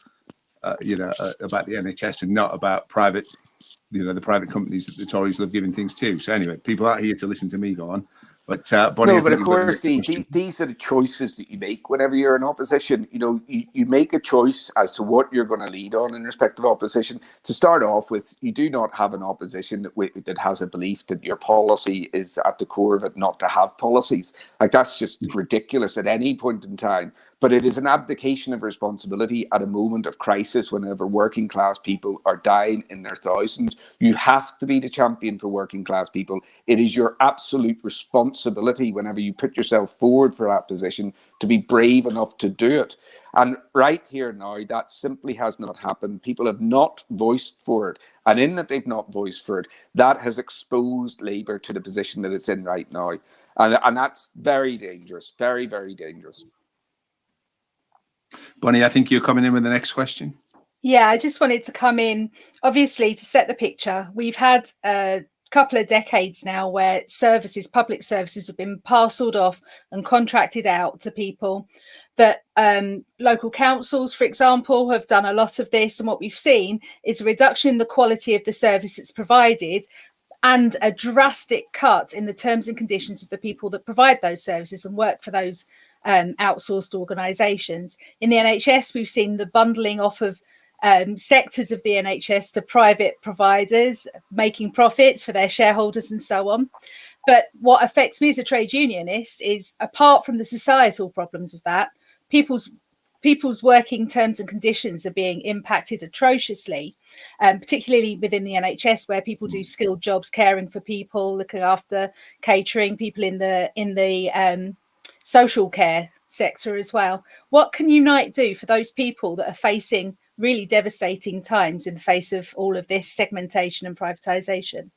about the NHS and not about private, the private companies that the Tories love giving things to. So anyway, people aren't here to listen to me go on. But Bonnie, no, but of course, these are the choices that you make whenever you're in opposition. You make a choice as to what you're going to lead on in respect of opposition. To start off with, you do not have an opposition that has a belief that your policy is at the core of it not to have policies. Like, that's just ridiculous at any point in time. But it is an abdication of responsibility at a moment of crisis, whenever working class people are dying in their thousands. You have to be the champion for working class people. It is your absolute responsibility, whenever you put yourself forward for that position, to be brave enough to do it. And right here now, that simply has not happened. People have not voiced for it. And in that they've not voiced for it, that has exposed Labour to the position that it's in right now. And that's very dangerous, very, very dangerous. Bonnie, I think you're coming in with the next question. Yeah, I just wanted to come in, obviously, to set the picture. We've had a couple of decades now where public services have been parcelled off and contracted out to people. That local councils, for example, have done a lot of this. And what we've seen is a reduction in the quality of the service that's provided, and a drastic cut in the terms and conditions of the people that provide those services and work for those outsourced organisations. In the NHS, we've seen the bundling off of sectors of the NHS to private providers, making profits for their shareholders and so on. But what affects me as a trade unionist is, apart from the societal problems of that, people's working terms and conditions are being impacted atrociously, particularly within the NHS, where people do skilled jobs, caring for people, looking after, catering, people in the social care sector as well. What can Unite do for those people that are facing really devastating times in the face of all of this segmentation and privatisation?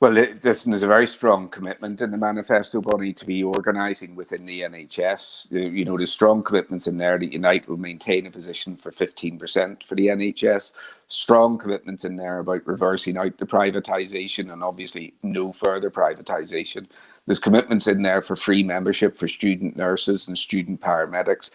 Well, there's a very strong commitment in the manifesto, Bonnie, to be organising within the NHS. There's strong commitments in there that Unite will maintain a position for 15% for the NHS. Strong commitments in there about reversing out the privatisation and obviously no further privatisation. There's commitments in there for free membership for student nurses and student paramedics.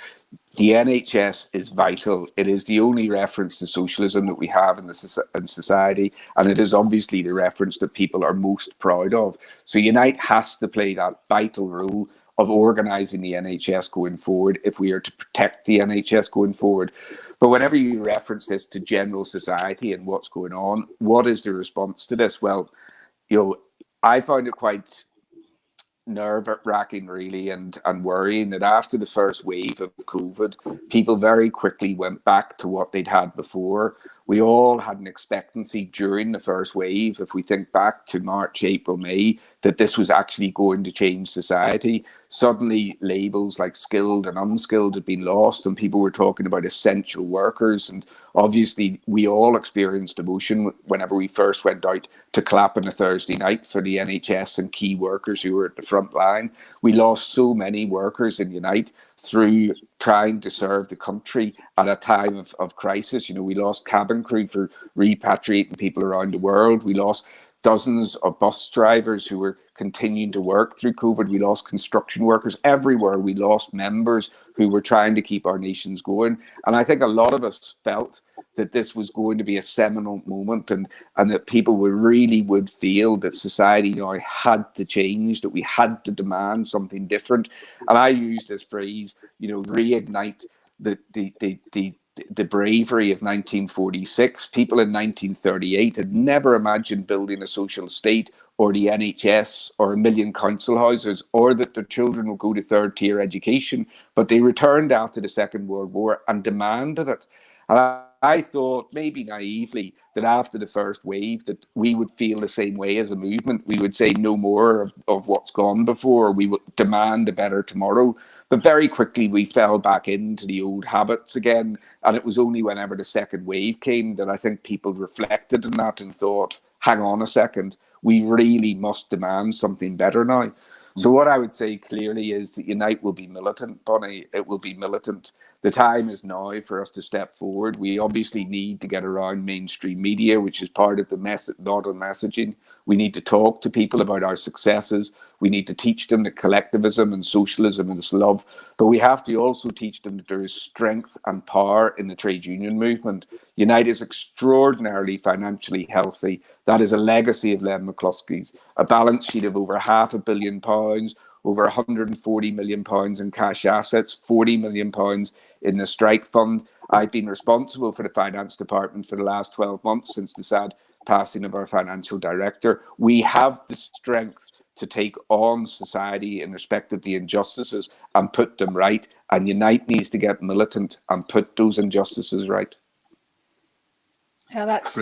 The NHS is vital. It is the only reference to socialism that we have in society, and it is obviously the reference that people are most proud of. So Unite has to play that vital role of organising the NHS going forward if we are to protect the NHS going forward. But whenever you reference this to general society and what's going on, what is the response to this? Well, I found it quite nerve-wracking, really, and worrying that after the first wave of COVID, people very quickly went back to what they'd had before. We all had an expectancy during the first wave, if we think back to March, April, May, that this was actually going to change society. Suddenly, labels like skilled and unskilled had been lost, and people were talking about essential workers. And obviously, we all experienced emotion whenever we first went out to clap on a Thursday night for the NHS and key workers who were at the front line. We lost so many workers in Unite through trying to serve the country at a time of crisis. We lost cabin crew for repatriating people around the world. We lost dozens of bus drivers who were continuing to work through COVID. We lost construction workers everywhere. We lost members who were trying to keep our nations going. And I think a lot of us felt that this was going to be a seminal moment, and that people would feel that society now had to change, that we had to demand something different. And I use this phrase, reignite the bravery of 1946. People in 1938 had never imagined building a social state or the NHS or 1 million council houses, or that their children would go to third-tier education. But they returned after the Second World War and demanded it. And I thought, maybe naively, that after the first wave, that we would feel the same way as a movement. We would say no more of what's gone before. We would demand a better tomorrow. But very quickly, we fell back into the old habits again. And it was only whenever the second wave came that I think people reflected on that and thought, hang on a second, we really must demand something better now. So what I would say clearly is that Unite will be militant, Bonnie. It will be militant. The time is now for us to step forward. We obviously need to get around mainstream media, which is part of the modern messaging. We need to talk to people about our successes. We need to teach them that collectivism and socialism is love. But we have to also teach them that there is strength and power in the trade union movement. Unite is extraordinarily financially healthy. That is a legacy of Len McCluskey's. A balance sheet of over £500 million, over £140 million in cash assets, £40 million in the strike fund. I've been responsible for the finance department for the last 12 months since the sad passing of our financial director. We have the strength to take on society in respect of the injustices and put them right. And Unite needs to get militant and put those injustices right. Yeah, that's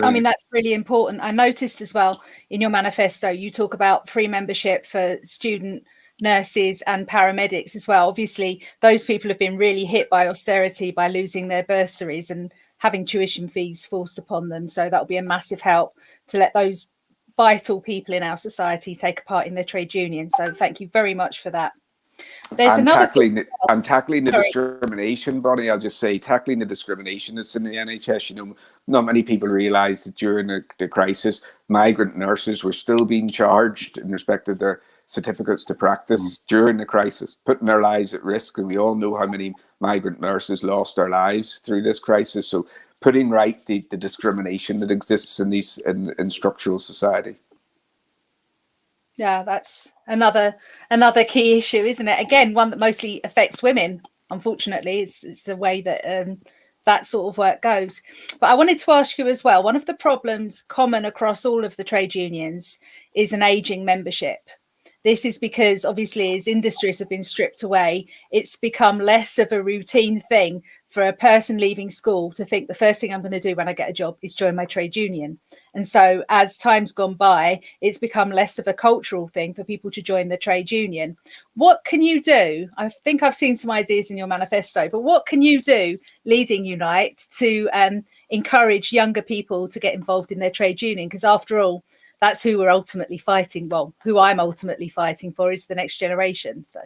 really important. I noticed as well in your manifesto, you talk about free membership for student nurses and paramedics as well. Obviously, those people have been really hit by austerity by losing their bursaries and having tuition fees forced upon them. So that'll be a massive help to let those vital people in our society take a part in their trade union. So thank you very much for that. There's tackling the discrimination, Bonnie. I'll just say tackling the discrimination that's in the NHS. Not many people realised that during the crisis, migrant nurses were still being charged in respect of their certificates to practice during the crisis, putting their lives at risk. And we all know how many migrant nurses lost their lives through this crisis. So putting right the discrimination that exists in structural society. Yeah, that's another key issue, isn't it? Again, one that mostly affects women. Unfortunately, it's the way that that sort of work goes. But I wanted to ask you as well, one of the problems common across all of the trade unions is an ageing membership. This is because obviously as industries have been stripped away, it's become less of a routine thing for a person leaving school to think the first thing I'm going to do when I get a job is join my trade union. And so as time's gone by, it's become less of a cultural thing for people to join the trade union. What can you do? I think I've seen some ideas in your manifesto, but what can you do leading Unite to encourage younger people to get involved in their trade union? Because after all, that's who we're ultimately fighting. Well, who I'm ultimately fighting for is the next generation. So.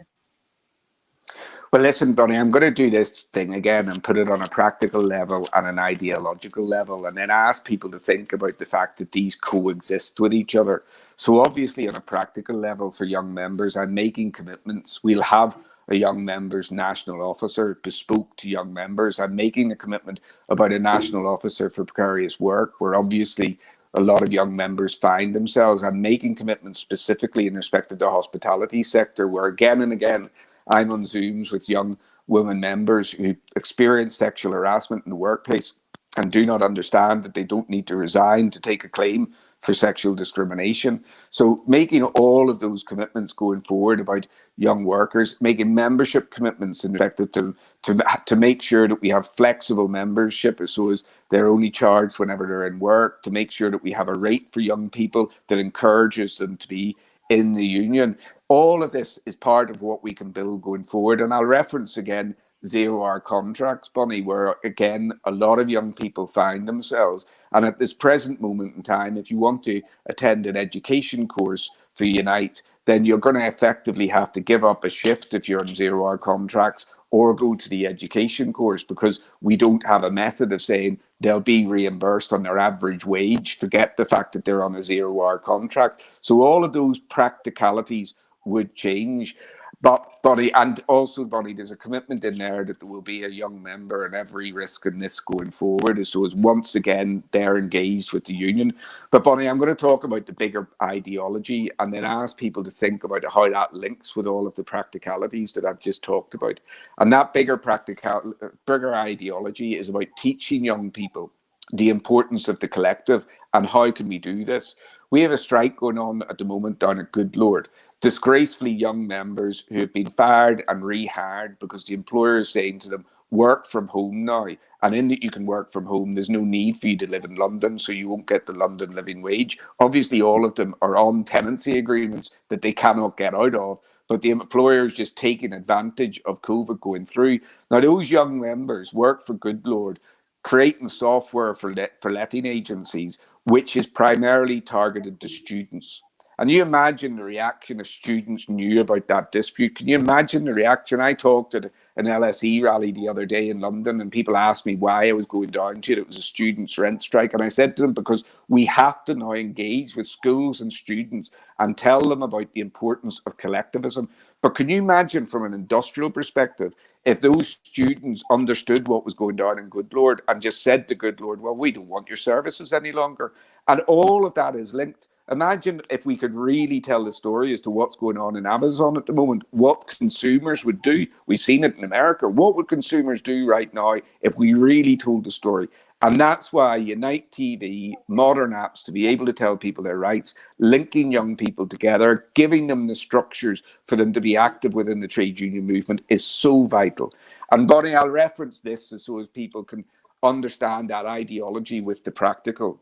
Well, listen, Bonnie, I'm going to do this thing again and put it on a practical level and an ideological level, and then ask people to think about the fact that these coexist with each other. So obviously on a practical level for young members, I'm making commitments. We'll have a young members national officer bespoke to young members. I'm making a commitment about a national officer for precarious work, where obviously a lot of young members find themselves. I'm making commitments specifically in respect of the hospitality sector, where again and again, I'm on Zooms with young women members who experience sexual harassment in the workplace and do not understand that they don't need to resign to take a claim for sexual discrimination. So making all of those commitments going forward about young workers, making membership commitments in respect to make sure that we have flexible membership so as they're only charged whenever they're in work, to make sure that we have a rate for young people that encourages them to be in the union. All of this is part of what we can build going forward. And I'll reference again 0-hour contracts, Bonnie, where again, a lot of young people find themselves. And at this present moment in time, if you want to attend an education course for Unite, then you're going to effectively have to give up a shift if you're on 0-hour contracts, or go to the education course, because we don't have a method of saying they'll be reimbursed on their average wage. Forget the fact that they're on a 0-hour contract. So all of those practicalities would change. Bonnie, and also, Bonnie, there's a commitment in there that there will be a young member in every risk in this going forward. So it's once again, they're engaged with the union. But Bonnie, I'm going to talk about the bigger ideology and then ask people to think about how that links with all of the practicalities that I've just talked about. And that bigger ideology is about teaching young people the importance of the collective and how can we do this. We have a strike going on at the moment down at Good Lord. Disgracefully young members who have been fired and rehired because the employer is saying to them, work from home now. And in that you can work from home, there's no need for you to live in London, so you won't get the London living wage. Obviously, all of them are on tenancy agreements that they cannot get out of, but the employer is just taking advantage of COVID going through. Now, those young members work for Good Lord, creating software for letting agencies, which is primarily targeted to students. And you imagine the reaction if students knew about that dispute. Can you imagine the reaction? I talked at an LSE rally the other day in London, and people asked me why I was going down to it. It was a students' rent strike. And I said to them, because we have to now engage with schools and students and tell them about the importance of collectivism. But can you imagine from an industrial perspective, if those students understood what was going on in Good Lord and just said to Good Lord, well, we don't want your services any longer. And all of that is linked. Imagine if we could really tell the story as to what's going on in Amazon at the moment, what consumers would do. We've seen it in America. What would consumers do right now if we really told the story? And that's why Unite TV, modern apps to be able to tell people their rights, linking young people together, giving them the structures for them to be active within the trade union movement is so vital. And Bonnie, I'll reference this so as people can understand that ideology with the practical.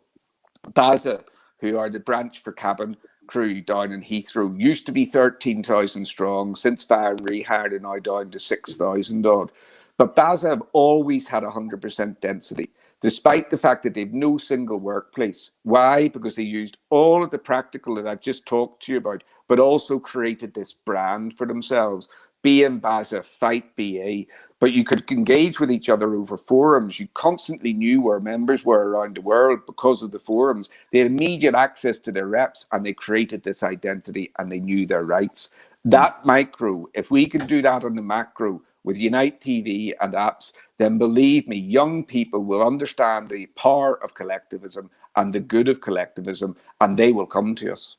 BASA, who are the branch for cabin crew down in Heathrow, used to be 13,000 strong, since fire and rehired are now down to 6,000 odd. But BASA have always had 100% density, despite the fact that they've no single workplace. Why? Because they used all of the practical that I've just talked to you about, but also created this brand for themselves. Be in BASA, fight BA. But you could engage with each other over forums. You constantly knew where members were around the world because of the forums. They had immediate access to their reps and they created this identity and they knew their rights. That micro, if we can do that on the macro with Unite TV and apps, then believe me, young people will understand the power of collectivism and the good of collectivism, and they will come to us.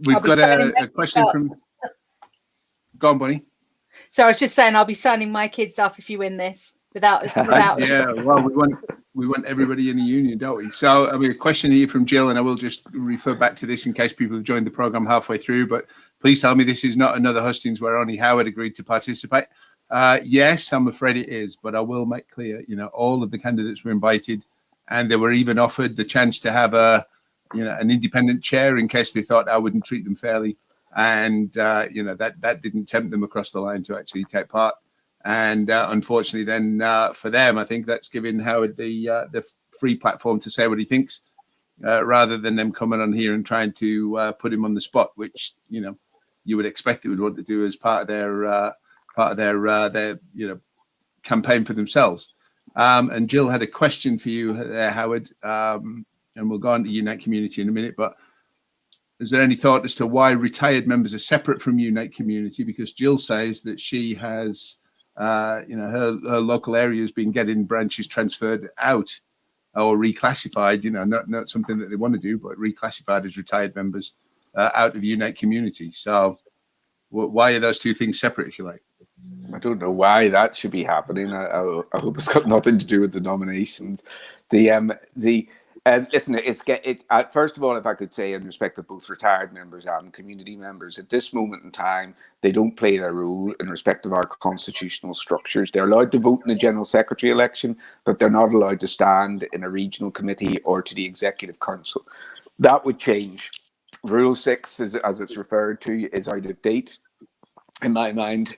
We've got a question from... Go on, Bonnie. So I was just saying, I'll be signing my kids up if you win this. Without. Yeah, well, we want everybody in the union, don't we? So I mean, a question here from Jill, and I will just refer back to this in case people have joined the program halfway through. But please tell me this is not another hustings where only Howard agreed to participate. Yes, I'm afraid it is, but I will make clear, all of the candidates were invited, and they were even offered the chance to have an independent chair in case they thought I wouldn't treat them fairly. And that didn't tempt them across the line to actually take part. And unfortunately, then for them, I think that's giving Howard the free platform to say what he thinks, rather than them coming on here and trying to put him on the spot, which you would expect they would want to do as part of their campaign for themselves. And Jill had a question for you there, Howard, and we'll go on to Unite Community in a minute, but. Is there any thought as to why retired members are separate from Unite Community? Because Jill says that she has, her local area has been getting branches transferred out or reclassified, not something that they want to do, but reclassified as retired members out of Unite Community. So why are those two things separate, if you like? I don't know why that should be happening. I hope it's got nothing to do with the nominations. Listen, first of all, if I could say in respect of both retired members and community members, at this moment in time, they don't play their role in respect of our constitutional structures. They're allowed to vote in a general secretary election, but they're not allowed to stand in a regional committee or to the executive council. That would change. Rule 6, as it's referred to, is out of date. In my mind,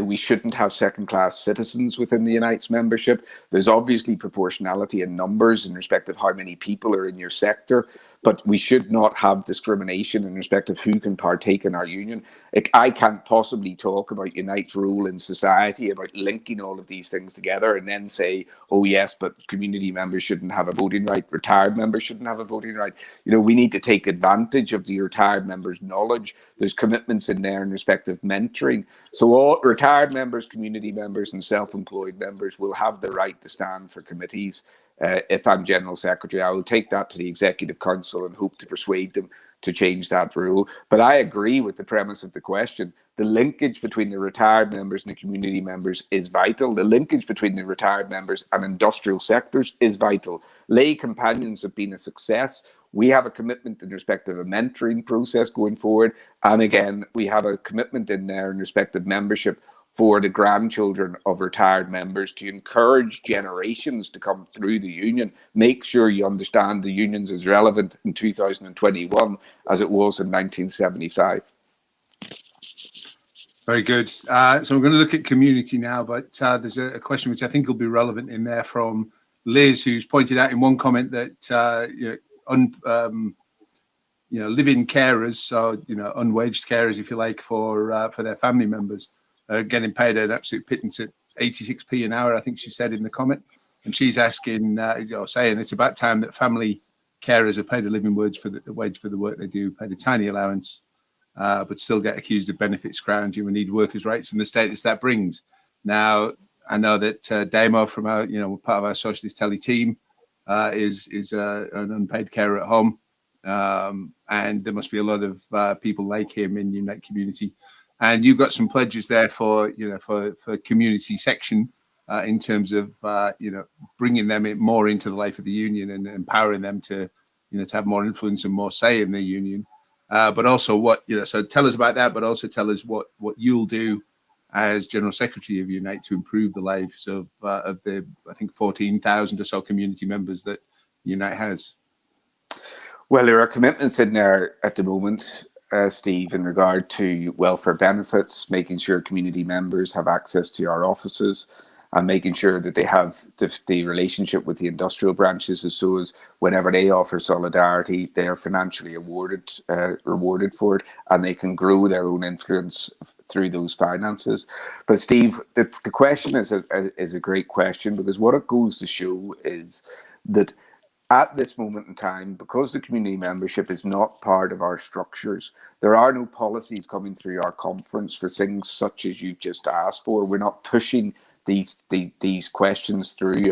we shouldn't have second-class citizens within the Unite's membership. There's obviously proportionality in numbers in respect of how many people are in your sector, but we should not have discrimination in respect of who can partake in our union. I can't possibly talk about Unite's role in society, about linking all of these things together, and then say, oh yes, but community members shouldn't have a voting right, retired members shouldn't have a voting right. We need to take advantage of the retired members' knowledge. There's commitments in there in respect of mentoring. So all retired members, community members, and self-employed members will have the right to stand for committees. If I'm General Secretary, I will take that to the Executive Council and hope to persuade them to change that rule. But I agree with the premise of the question. The linkage between the retired members and the community members is vital. The linkage between the retired members and industrial sectors is vital. Lay companions have been a success. We have a commitment in respect of a mentoring process going forward. And again, we have a commitment in there in respect of membership for the grandchildren of retired members to encourage generations to come through the union. Make sure you understand the union's as relevant in 2021 as it was in 1975. Very good. So we're going to look at community now, but there's a question which I think will be relevant in there from Liz, who's pointed out in one comment that live-in carers, so unwaged carers, if you like, for their family members, are getting paid an absolute pittance at 86p an hour, I think she said in the comment. And she's asking, saying it's about time that family carers are paid a living wage for the work they do, paid a tiny allowance, but still get accused of benefit scrounging. We need workers' rights and the status that brings. Now, I know that Damo from our, part of our Socialist Telly team is an unpaid carer at home. And there must be a lot of people like him in the Unite community. And you've got some pledges there for community section in terms of bringing them more into the life of the union and empowering them to have more influence and more say in the union. But also so tell us about that, but also tell us what you'll do as General Secretary of Unite to improve the lives of the, I think, 14,000 or so community members that Unite has. Well, there are commitments in there at the moment, Steve, in regard to welfare benefits, making sure community members have access to our offices, and making sure that they have the relationship with the industrial branches, so as whenever they offer solidarity, they are financially rewarded for it, and they can grow their own influence through those finances. But Steve, the question is a great question, because what it goes to show is that at this moment in time, because the community membership is not part of our structures, there are no policies coming through our conference for things such as you've just asked for. We're not pushing these questions through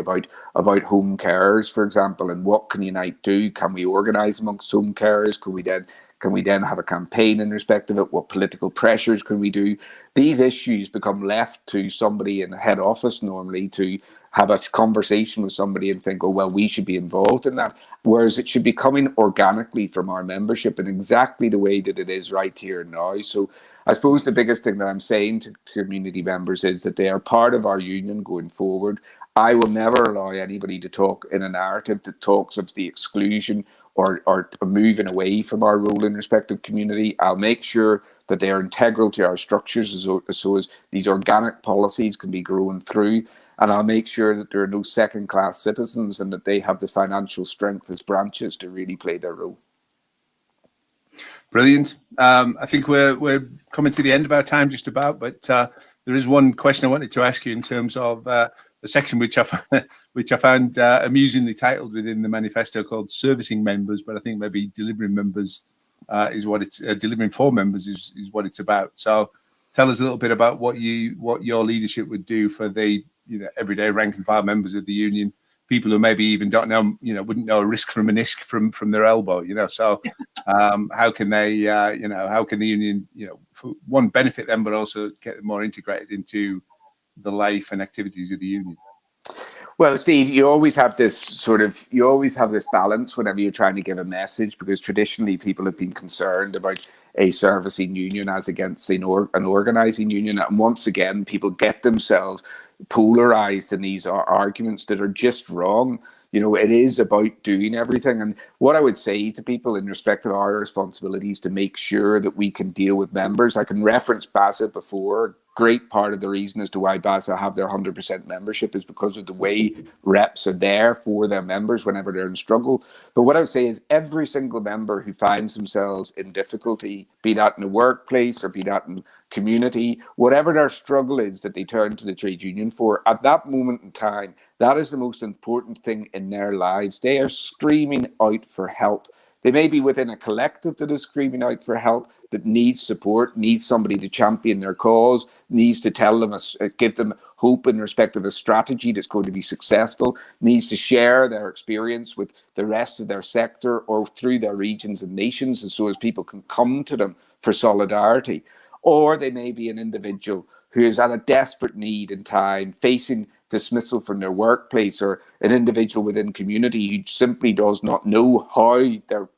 about home carers, for example, and what can Unite do? Can we organise amongst home carers? Can we then have a campaign in respect of it? What political pressures can we do? These issues become left to somebody in the head office normally to have a conversation with somebody and think, oh, well, we should be involved in that. Whereas it should be coming organically from our membership in exactly the way that it is right here and now. So I suppose the biggest thing that I'm saying to community members is that they are part of our union going forward. I will never allow anybody to talk in a narrative that talks of the exclusion or moving away from our role in respect of community. I'll make sure that they are integral to our structures so as these organic policies can be grown through. And I'll make sure that there are no second-class citizens and that they have the financial strength as branches to really play their role. Brilliant. I think we're coming to the end of our time just about, but there is one question I wanted to ask you in terms of the section which I found amusingly titled within the manifesto called "Servicing Members," but I think maybe delivering members is what it's delivering for members is what it's about. So tell us a little bit about what your leadership would do for the everyday rank and file members of the union, people who maybe even don't know, wouldn't know a risk from a Nisk from their elbow, So how can they, how can the union, for one, benefit them, but also get them more integrated into the life and activities of the union? Well, Steve, you always have this balance whenever you're trying to give a message, because traditionally people have been concerned about a servicing union as against an organising union. And once again, people get themselves polarised in these arguments that are just wrong. It is about doing everything. And what I would say to people in respect of our responsibilities to make sure that we can deal with members, I can reference BASA before, great part of the reason as to why BASA have their 100% membership is because of the way reps are there for their members whenever they're in struggle. But what I would say is every single member who finds themselves in difficulty, be that in the workplace or be that in community, whatever their struggle is that they turn to the trade union for, at that moment in time, that is the most important thing in their lives. They are screaming out for help. They may be within a collective that is screaming out for help, that needs support, needs somebody to champion their cause, needs to tell them, give them hope in respect of a strategy that's going to be successful, needs to share their experience with the rest of their sector or through their regions and nations, and so as people can come to them for solidarity. Or they may be an individual who is at a desperate need in time, facing dismissal from their workplace, or an individual within community who simply does not know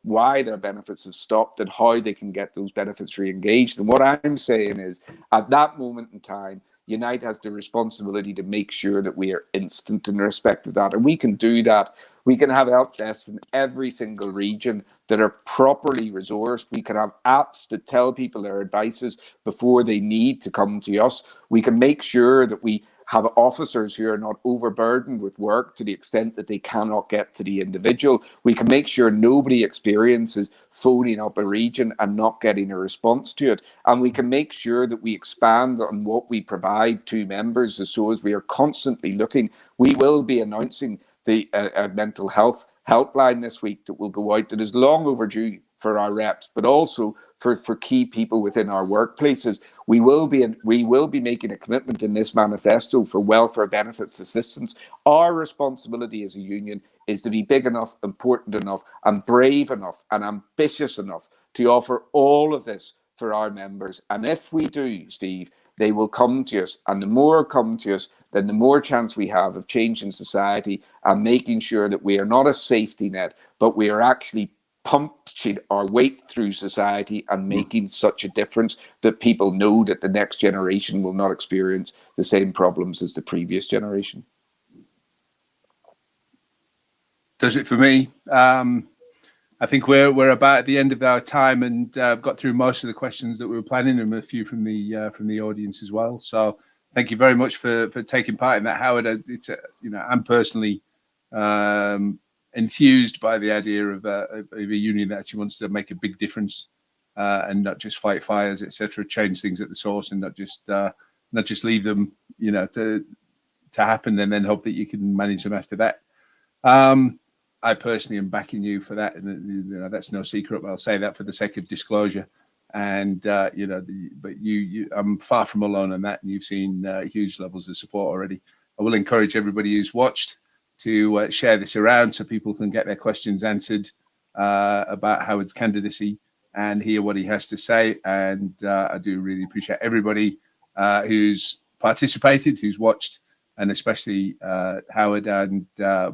why their benefits have stopped and how they can get those benefits re-engaged. And what I'm saying is, at that moment in time, Unite has the responsibility to make sure that we are instant in respect of that. And we can do that. We can have help desks in every single region that are properly resourced. We can have apps that tell people their advices before they need to come to us. We can make sure that we have officers who are not overburdened with work to the extent that they cannot get to the individual. We can make sure nobody experiences phoning up a region and not getting a response to it. And we can make sure that we expand on what we provide to members, so as we are constantly looking. We will be announcing the mental health helpline this week that will go out, that is long overdue for our reps, but also for key people within our workplaces. We will be making a commitment in this manifesto for welfare benefits assistance. Our responsibility as a union is to be big enough, important enough, and brave enough, and ambitious enough to offer all of this for our members. And if we do, Steve, they will come to us. And the more come to us, then the more chance we have of changing society and making sure that we are not a safety net, but we are actually punching our weight through society and making such a difference that people know that the next generation will not experience the same problems as the previous generation. Does it for me. I think we're about at the end of our time, and I've got through most of the questions that we were planning, and a few from the audience as well. So thank you very much for taking part in that, Howard. I'm personally enthused by the idea of a union that actually wants to make a big difference and not just fight fires, etc., change things at the source, and not just leave them, to happen and then hope that you can manage them after that. I personally am backing you for that, and that's no secret. But I'll say that for the sake of disclosure. And but I'm far from alone on that, and you've seen huge levels of support already. I will encourage everybody who's watched to share this around so people can get their questions answered about Howard's candidacy and hear what he has to say. And I do really appreciate everybody who's participated, who's watched, and especially Howard and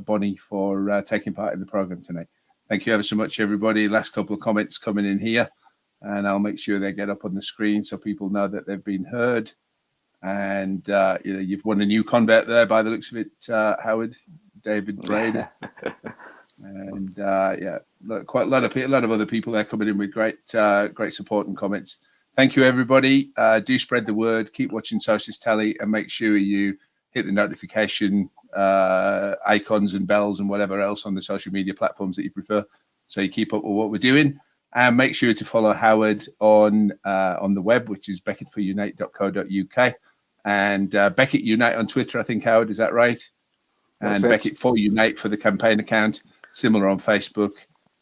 Bonnie for taking part in the program tonight. Thank you ever so much, everybody. Last couple of comments coming in here, and I'll make sure they get up on the screen so people know that they've been heard. And you've won a new convert there by the looks of it, Howard. David Brader. And quite a lot of other people there coming in with great support and comments. Thank you, everybody. Do spread the word. Keep watching Socialist Telly, and make sure you hit the notification icons and bells and whatever else on the social media platforms that you prefer, so you keep up with what we're doing. And make sure to follow Howard on the web, which is becketforunite.co.uk, and Beckett Unite on Twitter, I think, Howard, is that right? And Beckett for Unite for the campaign account, similar on Facebook.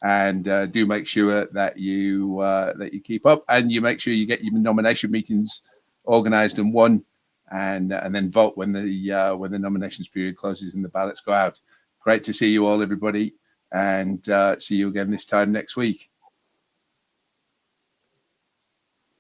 And do make sure that you keep up, and you make sure you get your nomination meetings organised and won, and then vote when the nominations period closes and the ballots go out. Great to see you all, everybody, and see you again this time next week.